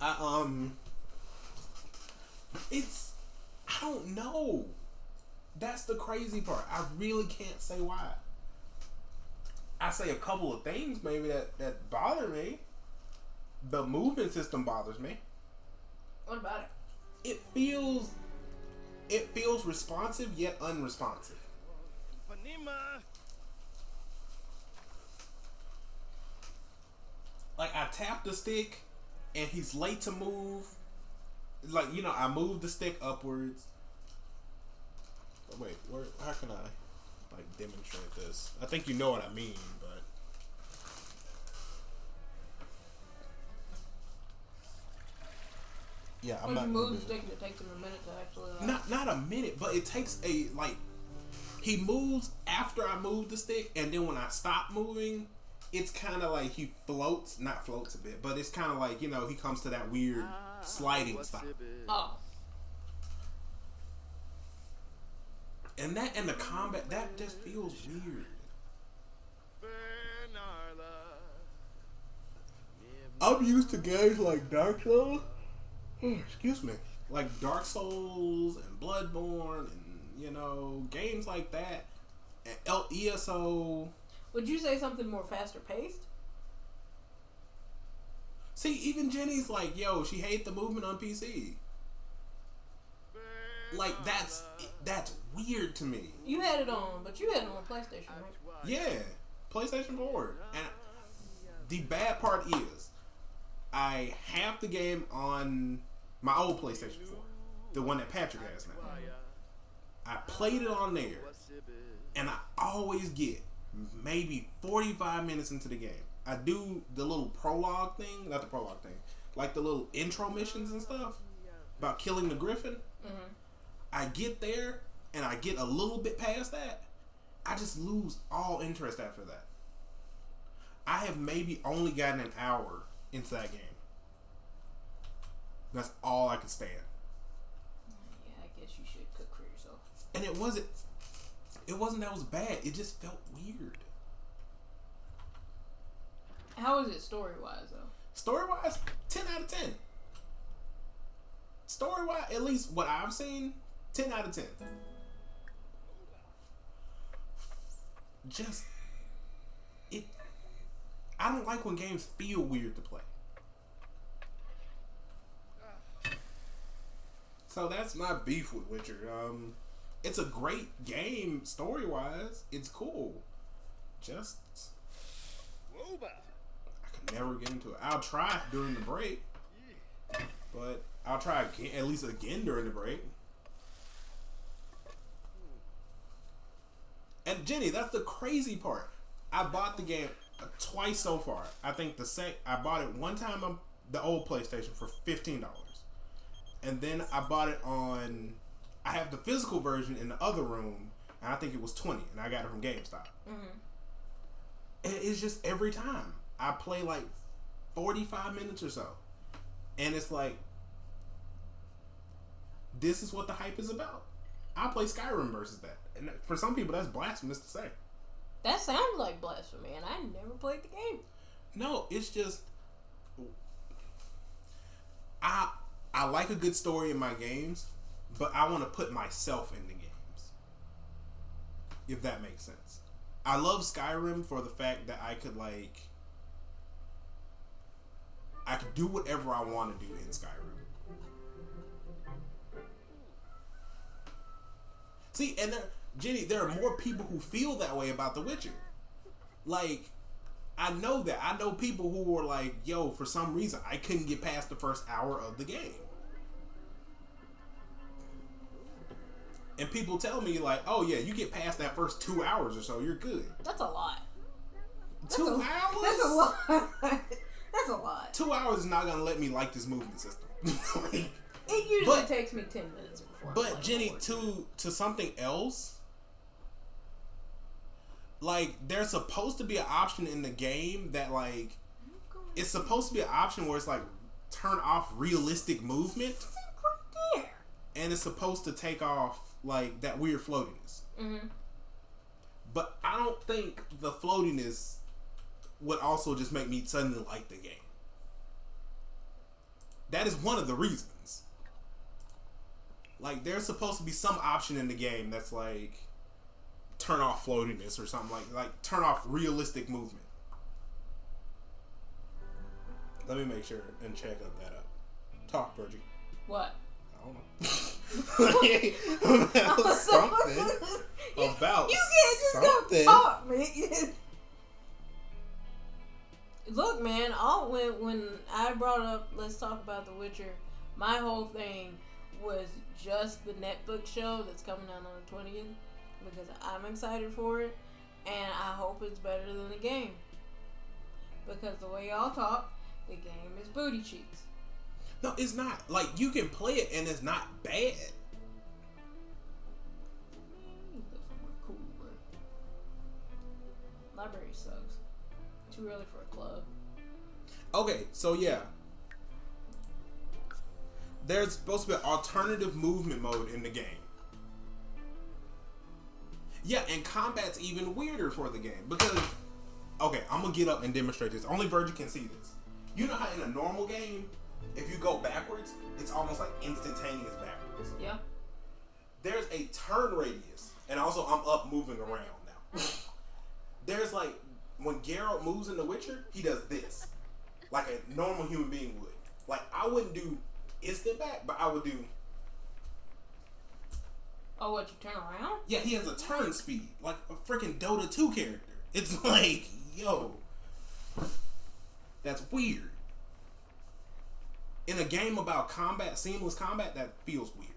I don't know. That's the crazy part. I really can't say why. I say a couple of things maybe that bother me. The movement system bothers me. What about it? It feels responsive yet unresponsive. Like I tap the stick and he's late to move. Like, you know, I move the stick upwards. Wait, how can I like demonstrate this? I think you know what I mean, but yeah, I'm not. When you move the stick, it takes him a minute to actually. Not a minute, but it takes he moves after I move the stick, and then when I stop moving, it's kind of like he not floats a bit, but it's kind of like, he comes to that weird sliding stop. Oh. And the combat, that just feels weird. I'm used to games like Dark Souls. Excuse me. Like Dark Souls and Bloodborne and, games like that. And ESO. Would you say something more faster paced? See, even Jenny's like, yo, she hates the movement on PC. Like, that's weird to me. You had it on, but you had it on PlayStation, right? Yeah, PlayStation 4. And the bad part is, I have the game on my old PlayStation 4, the one that Patrick has now. I played it on there, and I always get maybe 45 minutes into the game. I do the little prologue thing, not the prologue thing, like the little intro missions and stuff about killing the Griffin. Mm-hmm. I get there, and I get a little bit past that. I just lose all interest after that. I have maybe only gotten an hour into that game. That's all I could stand. Yeah, I guess you should cook for yourself. And it wasn't that it was bad. It just felt weird. How is it story-wise, though? Story-wise, 10 out of 10. Story-wise, at least what I've seen, 10 out of 10. I don't like when games feel weird to play. So that's my beef with Witcher. It's a great game story-wise. It's cool. Just I could never get into it. I'll try during the break, but I'll try again, at least again during the break. And Jenny, that's the crazy part. I bought the game twice so far. I think I bought it one time on the old PlayStation for $15. And then I bought it I have the physical version in the other room, and I think it was $20, and I got it from GameStop. Mm-hmm. And it's just every time I play like 45 minutes or so, and it's like, this is what the hype is about. I play Skyrim versus that, and for some people that's blasphemous to say. That sounds like blasphemy, and I never played the game. No, it's just I like a good story in my games, but I want to put myself in the games, if that makes sense. I love Skyrim for the fact that I could do whatever I want to do in Skyrim. See, and Jenny, there are more people who feel that way about The Witcher. Like, I know that. I know people who were like, yo, for some reason, I couldn't get past the first hour of the game. And people tell me, like, oh, yeah, you get past that first 2 hours or so, you're good. That's a lot. 2 hours? That's a lot. That's a lot. 2 hours is not going to let me like this movement system. It usually takes me 10 minutes before. But, Jenny, to something else, like, there's supposed to be an option in the game that, like, it's supposed to be an option where it's, like, turn off realistic movement. It's right there. And it's supposed to take off, like, that weird floatiness. Mm-hmm. But I don't think the floatiness would also just make me suddenly like the game. That is one of the reasons. Like, there's supposed to be some option in the game that's like turn off floatiness or something, like turn off realistic movement. Let me make sure and check that up. Talk, Virgie. What? I don't know. about something. About you can't just something. Talk, man. Look, man, when I brought up let's talk about The Witcher, my whole thing was just the Netflix show that's coming out on the 20th because I'm excited for it and I hope it's better than the game. Because the way y'all talk, the game is booty cheeks. No, it's not. Like, you can play it and it's not bad. Cool, bro. Library sucks. too early for a club. Okay, so yeah. There's supposed to be an alternative movement mode in the game. Yeah, and combat's even weirder for the game because, okay, I'm gonna get up and demonstrate this. Only Virgil can see this. You know how in a normal game, if you go backwards, it's almost like instantaneous backwards. Yeah. There's a turn radius, and also I'm up moving around now. There's like, when Geralt moves in The Witcher, he does this. Like a normal human being would. Like, I wouldn't do instant back, but I would do... Oh, what, you turn around? Yeah, he has a turn speed. Like a freaking Dota 2 character. It's like, yo. That's weird. In a game about combat, seamless combat, that feels weird.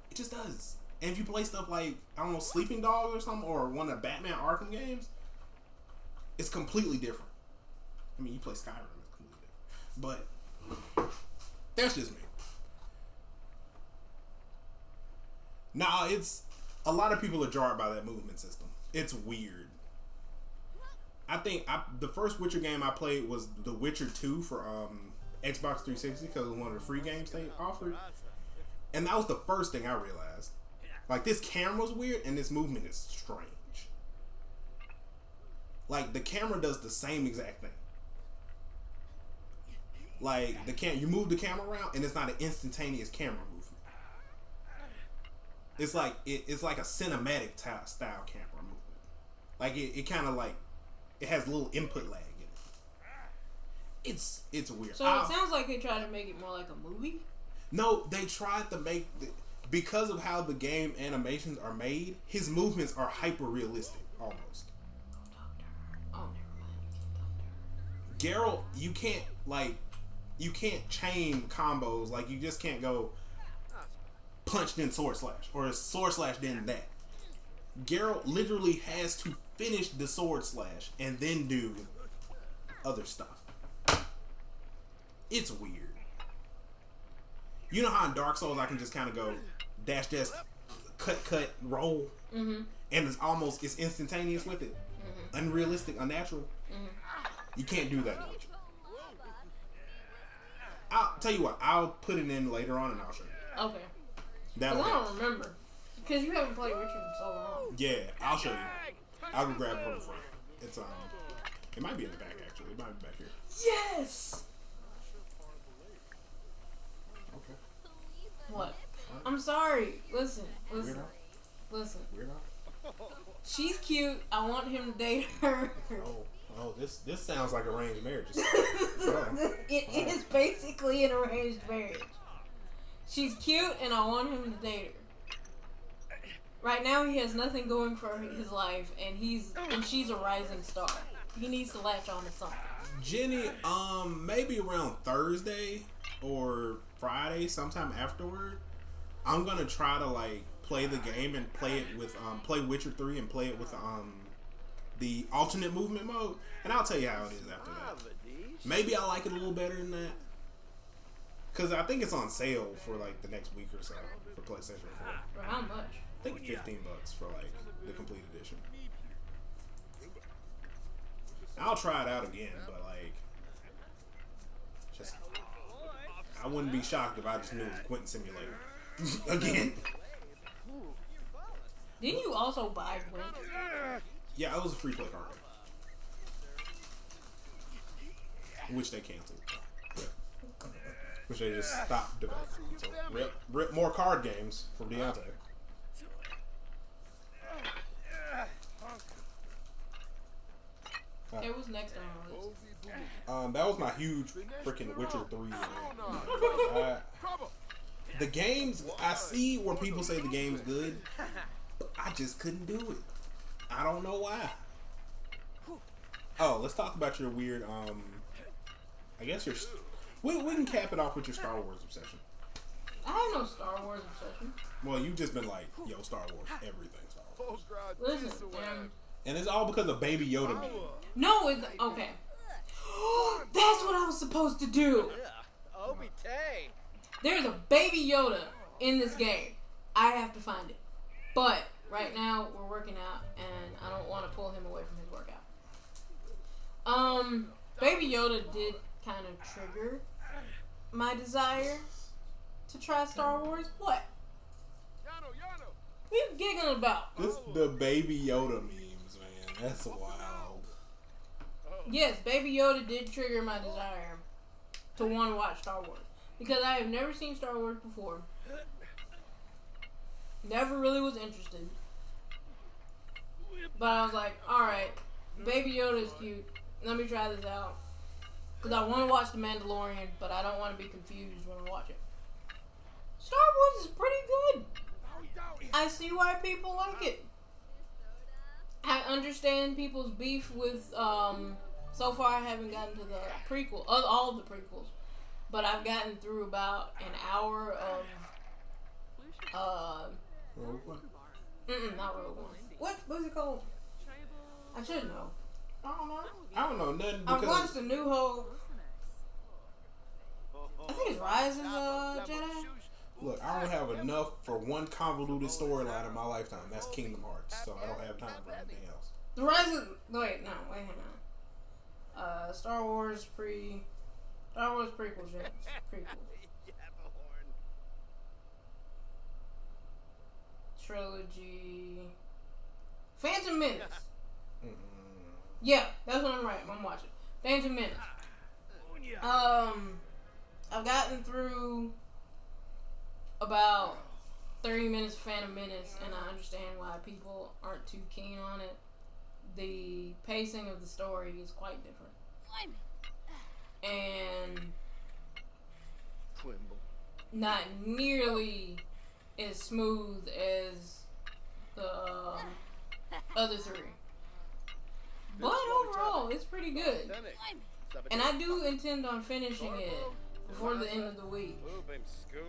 It just does. And if you play stuff like, I don't know, Sleeping Dogs or something, or one of the Batman Arkham games, it's completely different. I mean, you play Skyrim, it's completely different. But that's just me. Nah, it's... A lot of people are jarred by that movement system. It's weird. I think the first Witcher game I played was The Witcher 2 for Xbox 360 because it was one of the free games they offered. And that was the first thing I realized. Like, this camera's weird and this movement is strange. Like, the camera does the same exact thing. Like, you move the camera around and it's not an instantaneous camera movement. It's like it's like a cinematic style camera movement. Like it kind of like it has a little input lag in it. It's weird. So it sounds like they tried to make it more like a movie. No, they tried to make because of how the game animations are made. His movements are hyper realistic almost. Oh, never mind. Geralt, you can't chain combos. Like you just can't go punch then sword slash or sword slash then that. Geralt literally has to finish the sword slash and then do other stuff. It's weird. You know how in Dark Souls I can just kind of go dash, cut, roll, and it's instantaneous with it, unrealistic, unnatural. You can't do that in Witcher. I'll tell you what. I'll put it in later on and I'll show you. Okay. I don't remember. Because you haven't played Witcher in so long. Yeah, I'll show you. I'll go grab it from the front. It's it might be in the back actually. It might be back here. Yes! Okay. What? I'm sorry. Listen. Weirdo? She's cute. I want him to date her. Oh, this sounds like arranged marriage. It is basically an arranged marriage. She's cute, and I want him to date her. Right now, he has nothing going for his life, and she's a rising star. He needs to latch on to something. Jenny, maybe around Thursday or Friday, sometime afterward, I'm gonna try to like play the game and play it with play Witcher 3 and play it with the alternate movement mode, and I'll tell you how it is after that. Maybe I like it a little better than that. Because I think it's on sale for like the next week or so for PlayStation 4. For how much? I think $15 for like the complete edition. I'll try it out again, but like, just I wouldn't be shocked if I just knew it was Quentin Simulator again. Didn't you also buy Gwent? Yeah, it was a free play card game, which they canceled. Which they just stopped developing. So rip more card games from Deontay. It was next on our list. That was my huge freaking Witcher 3 the games, I see where people say the game's good, but I just couldn't do it. I don't know why. Oh, let's talk about your weird, I guess your... We can cap it off with your Star Wars obsession. I have no Star Wars obsession. Well, you've just been like, yo, Star Wars, everything Star Wars. Listen, and it's all because of Baby Yoda meme. No, okay. That's what I was supposed to do. There's a Baby Yoda in this game. I have to find it. But right now we're working out, and I don't want to pull him away from his workout. Baby Yoda did kind of trigger my desire to try Star Wars. What? What are you giggling about? This the Baby Yoda memes, man. That's wild. Yes, Baby Yoda did trigger my desire to want to watch Star Wars. Because I have never seen Star Wars before. Never really was interested. But I was like, alright, Baby Yoda is cute. Let me try this out. Because I want to watch The Mandalorian, but I don't want to be confused when I watch it. Star Wars is pretty good. I see why people like it. I understand people's beef with, so far I haven't gotten to the prequel, all of the prequels. But I've gotten through about an hour of, Rogue One? not Rogue One. What's it called? I should know. I don't know. I don't know nothing I because watched A New Hope. I think it's Rise of the Jedi. look, I don't have enough for one convoluted storyline in my lifetime. That's Kingdom Hearts, so I don't have time for anything else. The Rise of wait, hang on. Star Wars prequel trilogy. Phantom Menace. Yeah, that's what I'm writing. I'm watching Phantom Menace. I've gotten through about 30 minutes of Phantom Menace, and I understand why people aren't too keen on it. The pacing of the story is quite different, and not nearly as smooth as the other three. But overall, it's pretty good. And I do intend on finishing it before the end of the week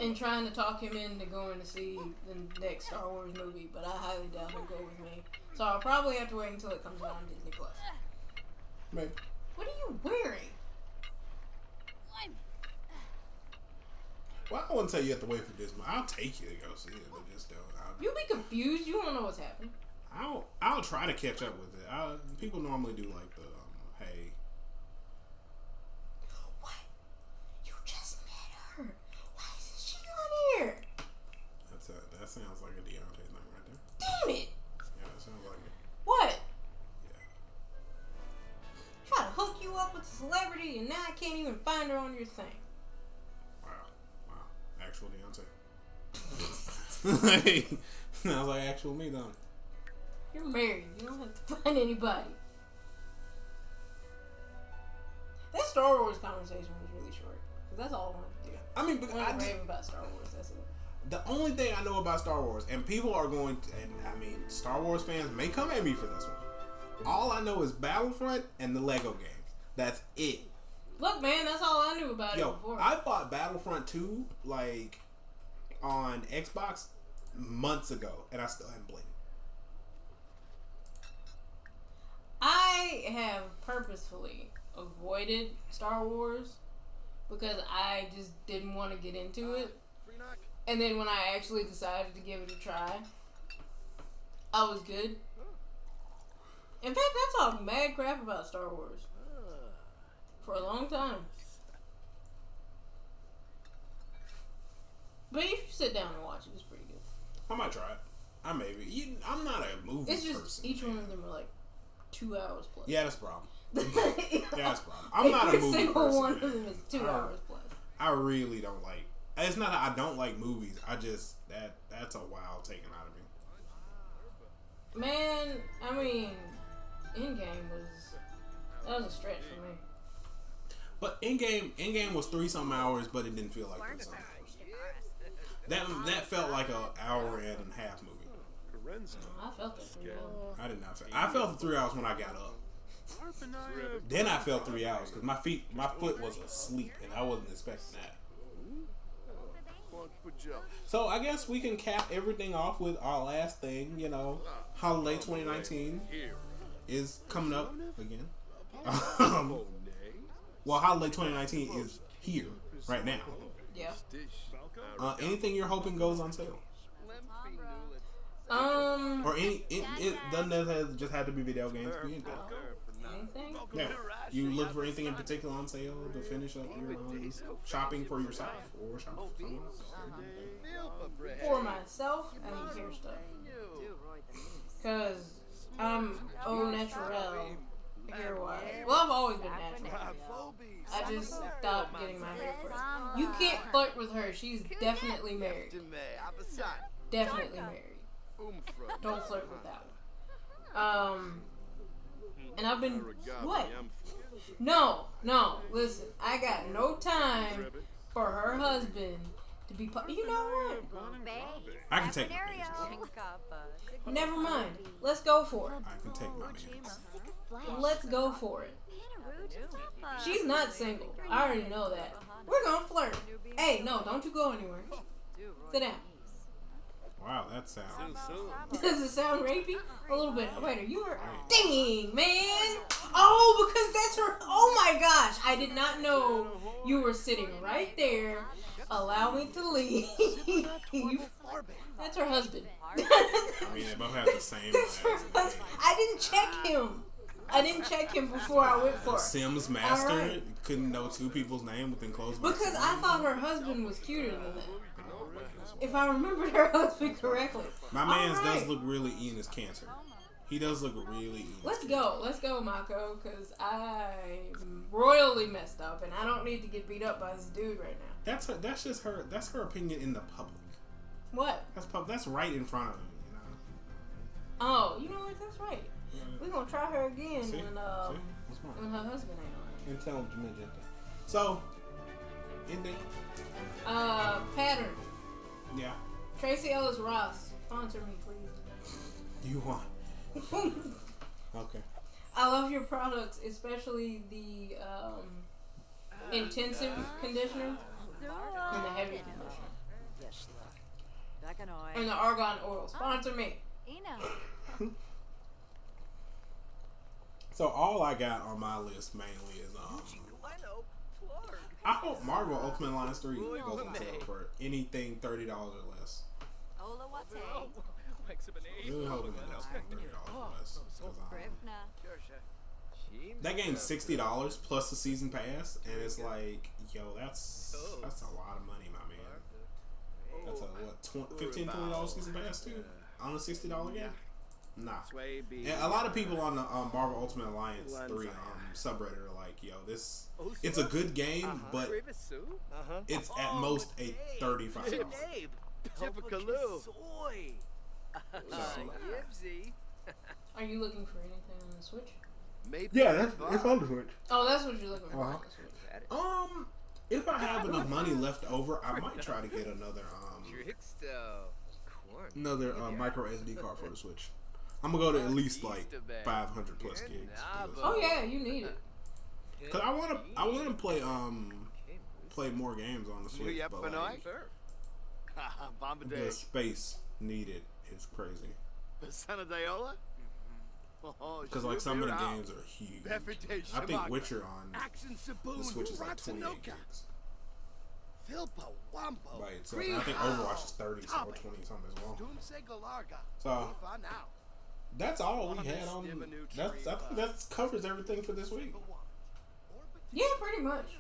and trying to talk him into going to see the next Star Wars movie, but I highly doubt he'll go with me. So I'll probably have to wait until it comes out on Disney Plus. Maybe. What are you wearing? Well, I wouldn't say you have to wait for this, but I'll take you to go see it, but just don't. You'll be confused. You won't know what's happening. I'll try to catch up with it. People normally do like the hey. What? You just met her. Why isn't she on here? That sounds like a Deontay thing right there. Damn it! Yeah, that sounds like it. What? Yeah. Try to hook you up with a celebrity, and now I can't even find her on your thing. Wow. Actual Deontay. Sounds like actual me, though. You're married. You don't have to find anybody. That Star Wars conversation was really short. Because that's all I wanted to do. I mean, because I rave about Star Wars. That's it. The only thing I know about Star Wars, and people are going to, and I mean, Star Wars fans may come at me for this one. All I know is Battlefront and the Lego games. That's it. Look, man, that's all I knew about it before. I bought Battlefront 2, like, on Xbox months ago, and I still haven't played it. I have purposefully avoided Star Wars because I just didn't want to get into it. And then when I actually decided to give it a try, I was good. In fact, I talked mad crap about Star Wars for a long time. But if you sit down and watch it, it's pretty good. I might try it. I maybe. I'm not a movie It's just person. each one of them are like 2 hours plus. Yeah, that's a problem. Yeah, that's a problem. I'm not a movie Every single person. one of them is 2 hours plus. I really don't like. It's not that I don't like movies. I just that's a wild taken out of me. Man, I mean, Endgame was a stretch for me. But Endgame was 3-something hours, but it didn't feel like 3-something hours. That felt like an hour and a half movie. I felt that 3 hours. I did not feel. I felt the 3 hours when I got up. Then I felt 3 hours because my foot was asleep, and I wasn't expecting that. So I guess we can cap everything off with our last thing. You know, Holiday 2019 is coming up again. Well, Holiday 2019 is here right now. Yeah. Anything you're hoping goes on sale? Or it doesn't just have to be video games. It can be anything. Anything? Yeah. You look for anything in particular on sale to finish up your shopping for yourself or shopping for someone else. For myself, I need hair stuff. Because I'm au naturel hair-wise. Well, I've always been natural. I just stopped getting my hair pressed. You can't flirt with her. She's definitely married. Definitely married. Don't flirt with that one. And I've been... What? No. Listen, I got no time for her husband to be... You know what? I can take my man's. Never mind. Let's go for it. I can take my man's. Let's go for it. She's not single. I already know that. We're gonna flirt. Hey, no, don't you go anywhere. Sit down. Wow, that sounds... Does it sound rapey? A little bit. Wait, are you her? Dang, man. Oh, because that's her. Oh my gosh. I did not know you were sitting right there. Allow me to leave. That's her husband. I mean, they both have the same last name. I didn't check him before I went for it. Sims master couldn't know two people's name within close proximity. Because I thought her husband was cuter than that. If I remembered her husband correctly. My man's does look really Ian is cancer. He does look really Ian. Let's go, Mako, because I'm royally messed up, and I don't need to get beat up by this dude right now. That's just her. That's her opinion in the public. What? That's right in front of him. You know. Oh, you know what? That's right. Yeah. We're gonna try her again See? when her husband ain't on. Intelligent. So, ending. Pattern. Yeah. Tracy Ellis Ross, sponsor me, please. You want? Okay. I love your products, especially the intensive conditioner and the heavy conditioner. And the argan oil. Sponsor me. So all I got on my list mainly is I hope Marvel Ultimate Alliance 3 goes on sale for anything $30 or less. Really hoping that that's $30 or less. That game's $60 plus the season pass, and it's like, yo, that's a lot of money, my man. That's a what, $15-$20 season pass too on a $60 game? Nah. And a lot of people on the Marvel Ultimate Alliance 3 subreddit are like, yo, it's a good game, but it's at most a $35. Are you looking for anything on the Switch? Yeah, it's on the Switch. Oh, that's what you're looking for on the Switch. If I have enough money left over, I might try to get another micro SD card for the Switch. I'm gonna go to at least like 500 plus gigs. Oh yeah, you need it. Cause I wanna play more games on the Switch, but like, the space needed is crazy. Because like some of the games are huge. I think Witcher on the Switch is like 28 gigs. By itself. And I think Overwatch is 30 or 20 something as well. So that's all we had on. I think that covers everything for this week. Yeah, pretty much.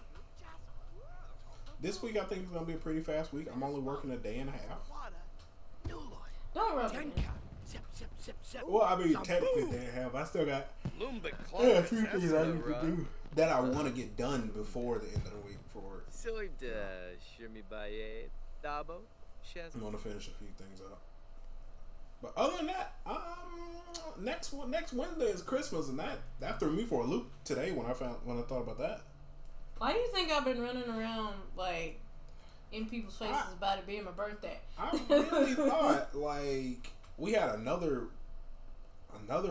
This week I think it's gonna be a pretty fast week. I'm only working a day and a half. Don't rub it in. Well, I mean, technically, they have. I still got a few things I need to do that I want to get done before the end of the week. I'm going to finish a few things up. But other than that, next Wednesday is Christmas, and that threw me for a loop today when I thought about that. Why do you think I've been running around like in people's faces about it being my birthday? I really thought like we had another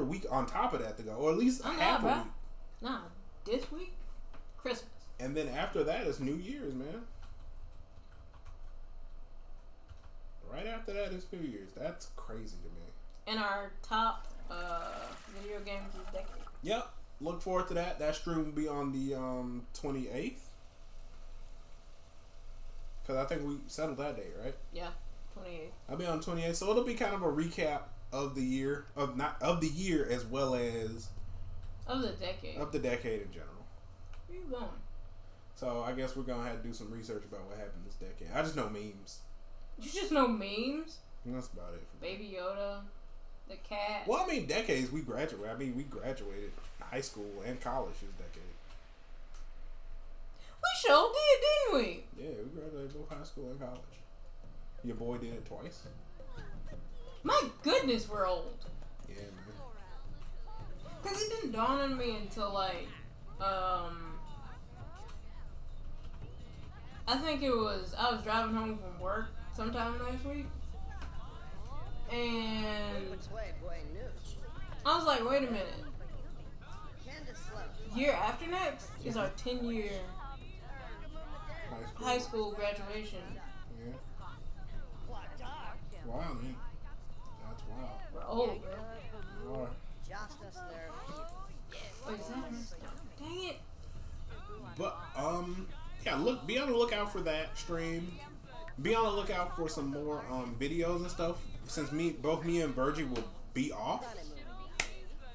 week on top of that to go, or at least half a week. Nah, this week, Christmas. And then after that is New Year's, man. Right after that is New Year's. That's crazy to me. And our top video games of the decade. Yep. Look forward to that. That stream will be on the 28th. Because I think we settled that date, right? Yeah. 28th. I'll be on 28th, so it'll be kind of a recap of the year, of the year as well as of the decade. Of the decade in general. Where you going? So I guess we're gonna have to do some research about what happened this decade. I just know memes. You just know memes? And that's about it. Baby Yoda, the cat. Well, I mean, decades. We graduated. We graduated high school and college this decade. We sure did, didn't we? Yeah, we graduated both high school and college. Your boy did it twice. My goodness, we're old. Yeah, man. Because it didn't dawn on me until, like, I think it was, I was driving home from work sometime last week. And I was like, wait a minute. Year after next is our 10-year high school graduation. Yeah. Wow, man. That's wild. We're old, bro. All right. Wait, is that her? Dang it. But, yeah, be on the lookout for that stream. Be on the lookout for some more videos and stuff. Since both me and Virgie will be off,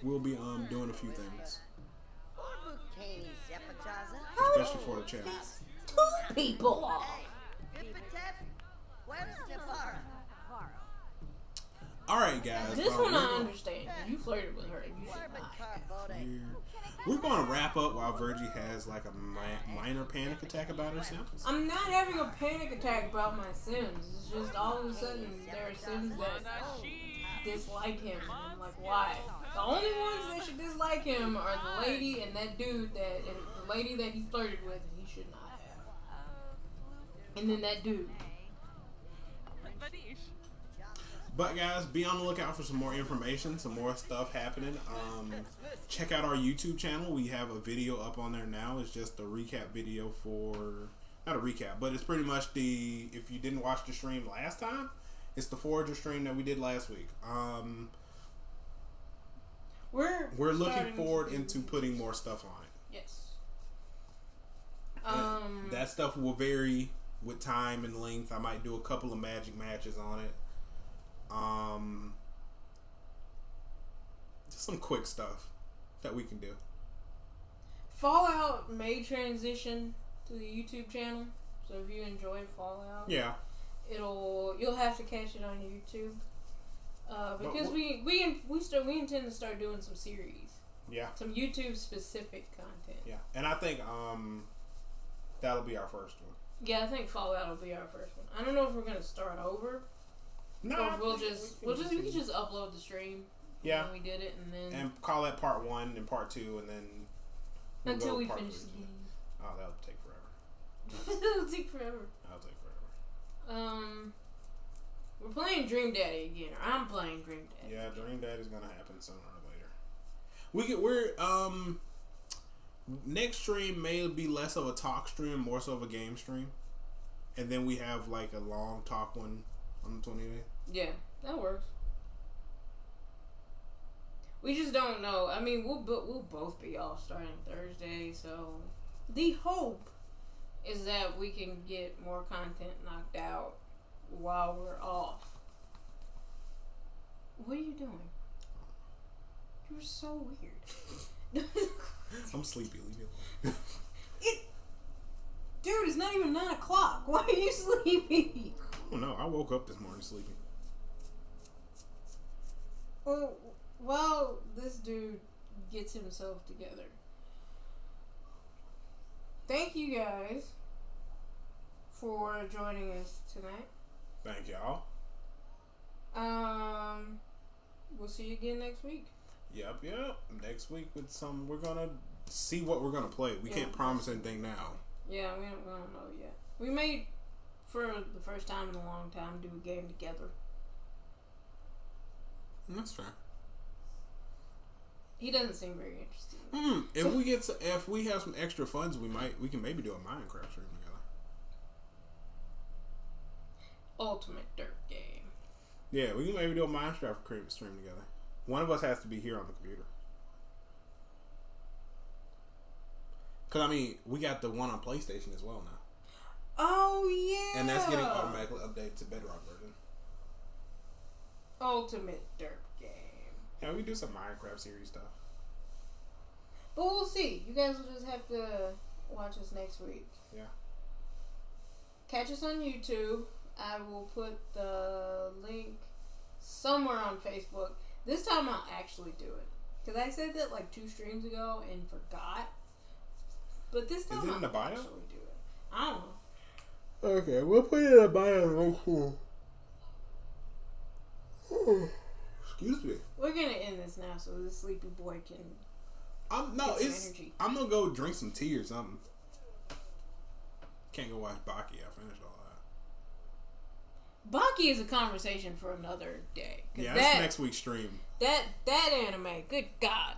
we'll be doing a few things. Especially for the channel. 2 people off. Alright, guys. This one I understand. You flirted with her and you should not. We're going to wrap up while Virgie has like a minor panic attack about her Sims. I'm not having a panic attack about my Sims. It's just all of a sudden there are Sims that dislike him. And I'm like, why? The only ones that should dislike him are the lady and that dude and the lady that he flirted with and he should not have. And then that dude. But guys, be on the lookout for some more information, some more stuff happening. Check out our YouTube channel. We have a video up on there now. It's just a recap video for, not a recap, but it's pretty much if you didn't watch the stream last time, it's the Forager stream that we did last week. We're looking forward into putting more stuff on it. Yes. That stuff will vary with time and length. I might do a couple of magic matches on it. Just some quick stuff that we can do. Fallout may transition to the YouTube channel, so if you enjoy Fallout, yeah, you'll have to catch it on YouTube. Because we intend to start doing some series. Yeah. Some YouTube specific content. Yeah, and I think that'll be our first one. Yeah, I think Fallout will be our first one. I don't know if we're gonna start over. No, or we can just upload the stream. Yeah, when we did it, and call that part 1 and part 2, and then until we finish the game. Oh, that'll take forever. That'll take forever. We're playing Dream Daddy again, or I'm playing Dream Daddy. Yeah, Dream Daddy's gonna happen sooner or later. We're next stream may be less of a talk stream, more so of a game stream, and then we have like a long talk one on the 28th. Yeah, that works. We just don't know. I mean, we'll both be off starting Thursday, so the hope is that we can get more content knocked out while we're off. What are you doing? You're so weird. I'm sleepy. Leave me alone. Dude, it's not even 9 o'clock. Why are you sleepy? I don't know. I woke up this morning sleeping. Well, this dude gets himself together. Thank you guys for joining us tonight. Thank y'all. We'll see you again next week. Yep. Next week we're gonna see what we're gonna play. We can't promise anything now. Yeah, we don't know yet. We may, for the first time in a long time, do a game together. That's fair. He doesn't seem very interested. If we have some extra funds, we can maybe do a Minecraft stream together. Ultimate dirt game. Yeah, we can maybe do a Minecraft stream together. One of us has to be here on the computer. Cause I mean, we got the one on PlayStation as well now. Oh yeah. And that's getting automatically updated to Bedrock version. Ultimate Derp game. Yeah, we do some Minecraft series stuff. But we'll see. You guys will just have to watch us next week. Yeah. Catch us on YouTube. I will put the link somewhere on Facebook. This time I'll actually do it. Because I said that like 2 streams ago and forgot. But this time I'll actually do it. I don't know. Okay, we'll put it in the bio. Excuse me. We're gonna end this now so this sleepy boy can I'm gonna go drink some tea or something. Can't go watch Baki. I finished all that. Baki is a conversation for another day. Yeah, that's next week's stream. That anime, good God.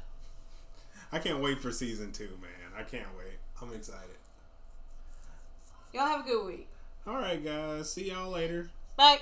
I can't wait for season 2, man. I can't wait. I'm excited. Y'all have a good week. Alright, guys. See y'all later. Bye.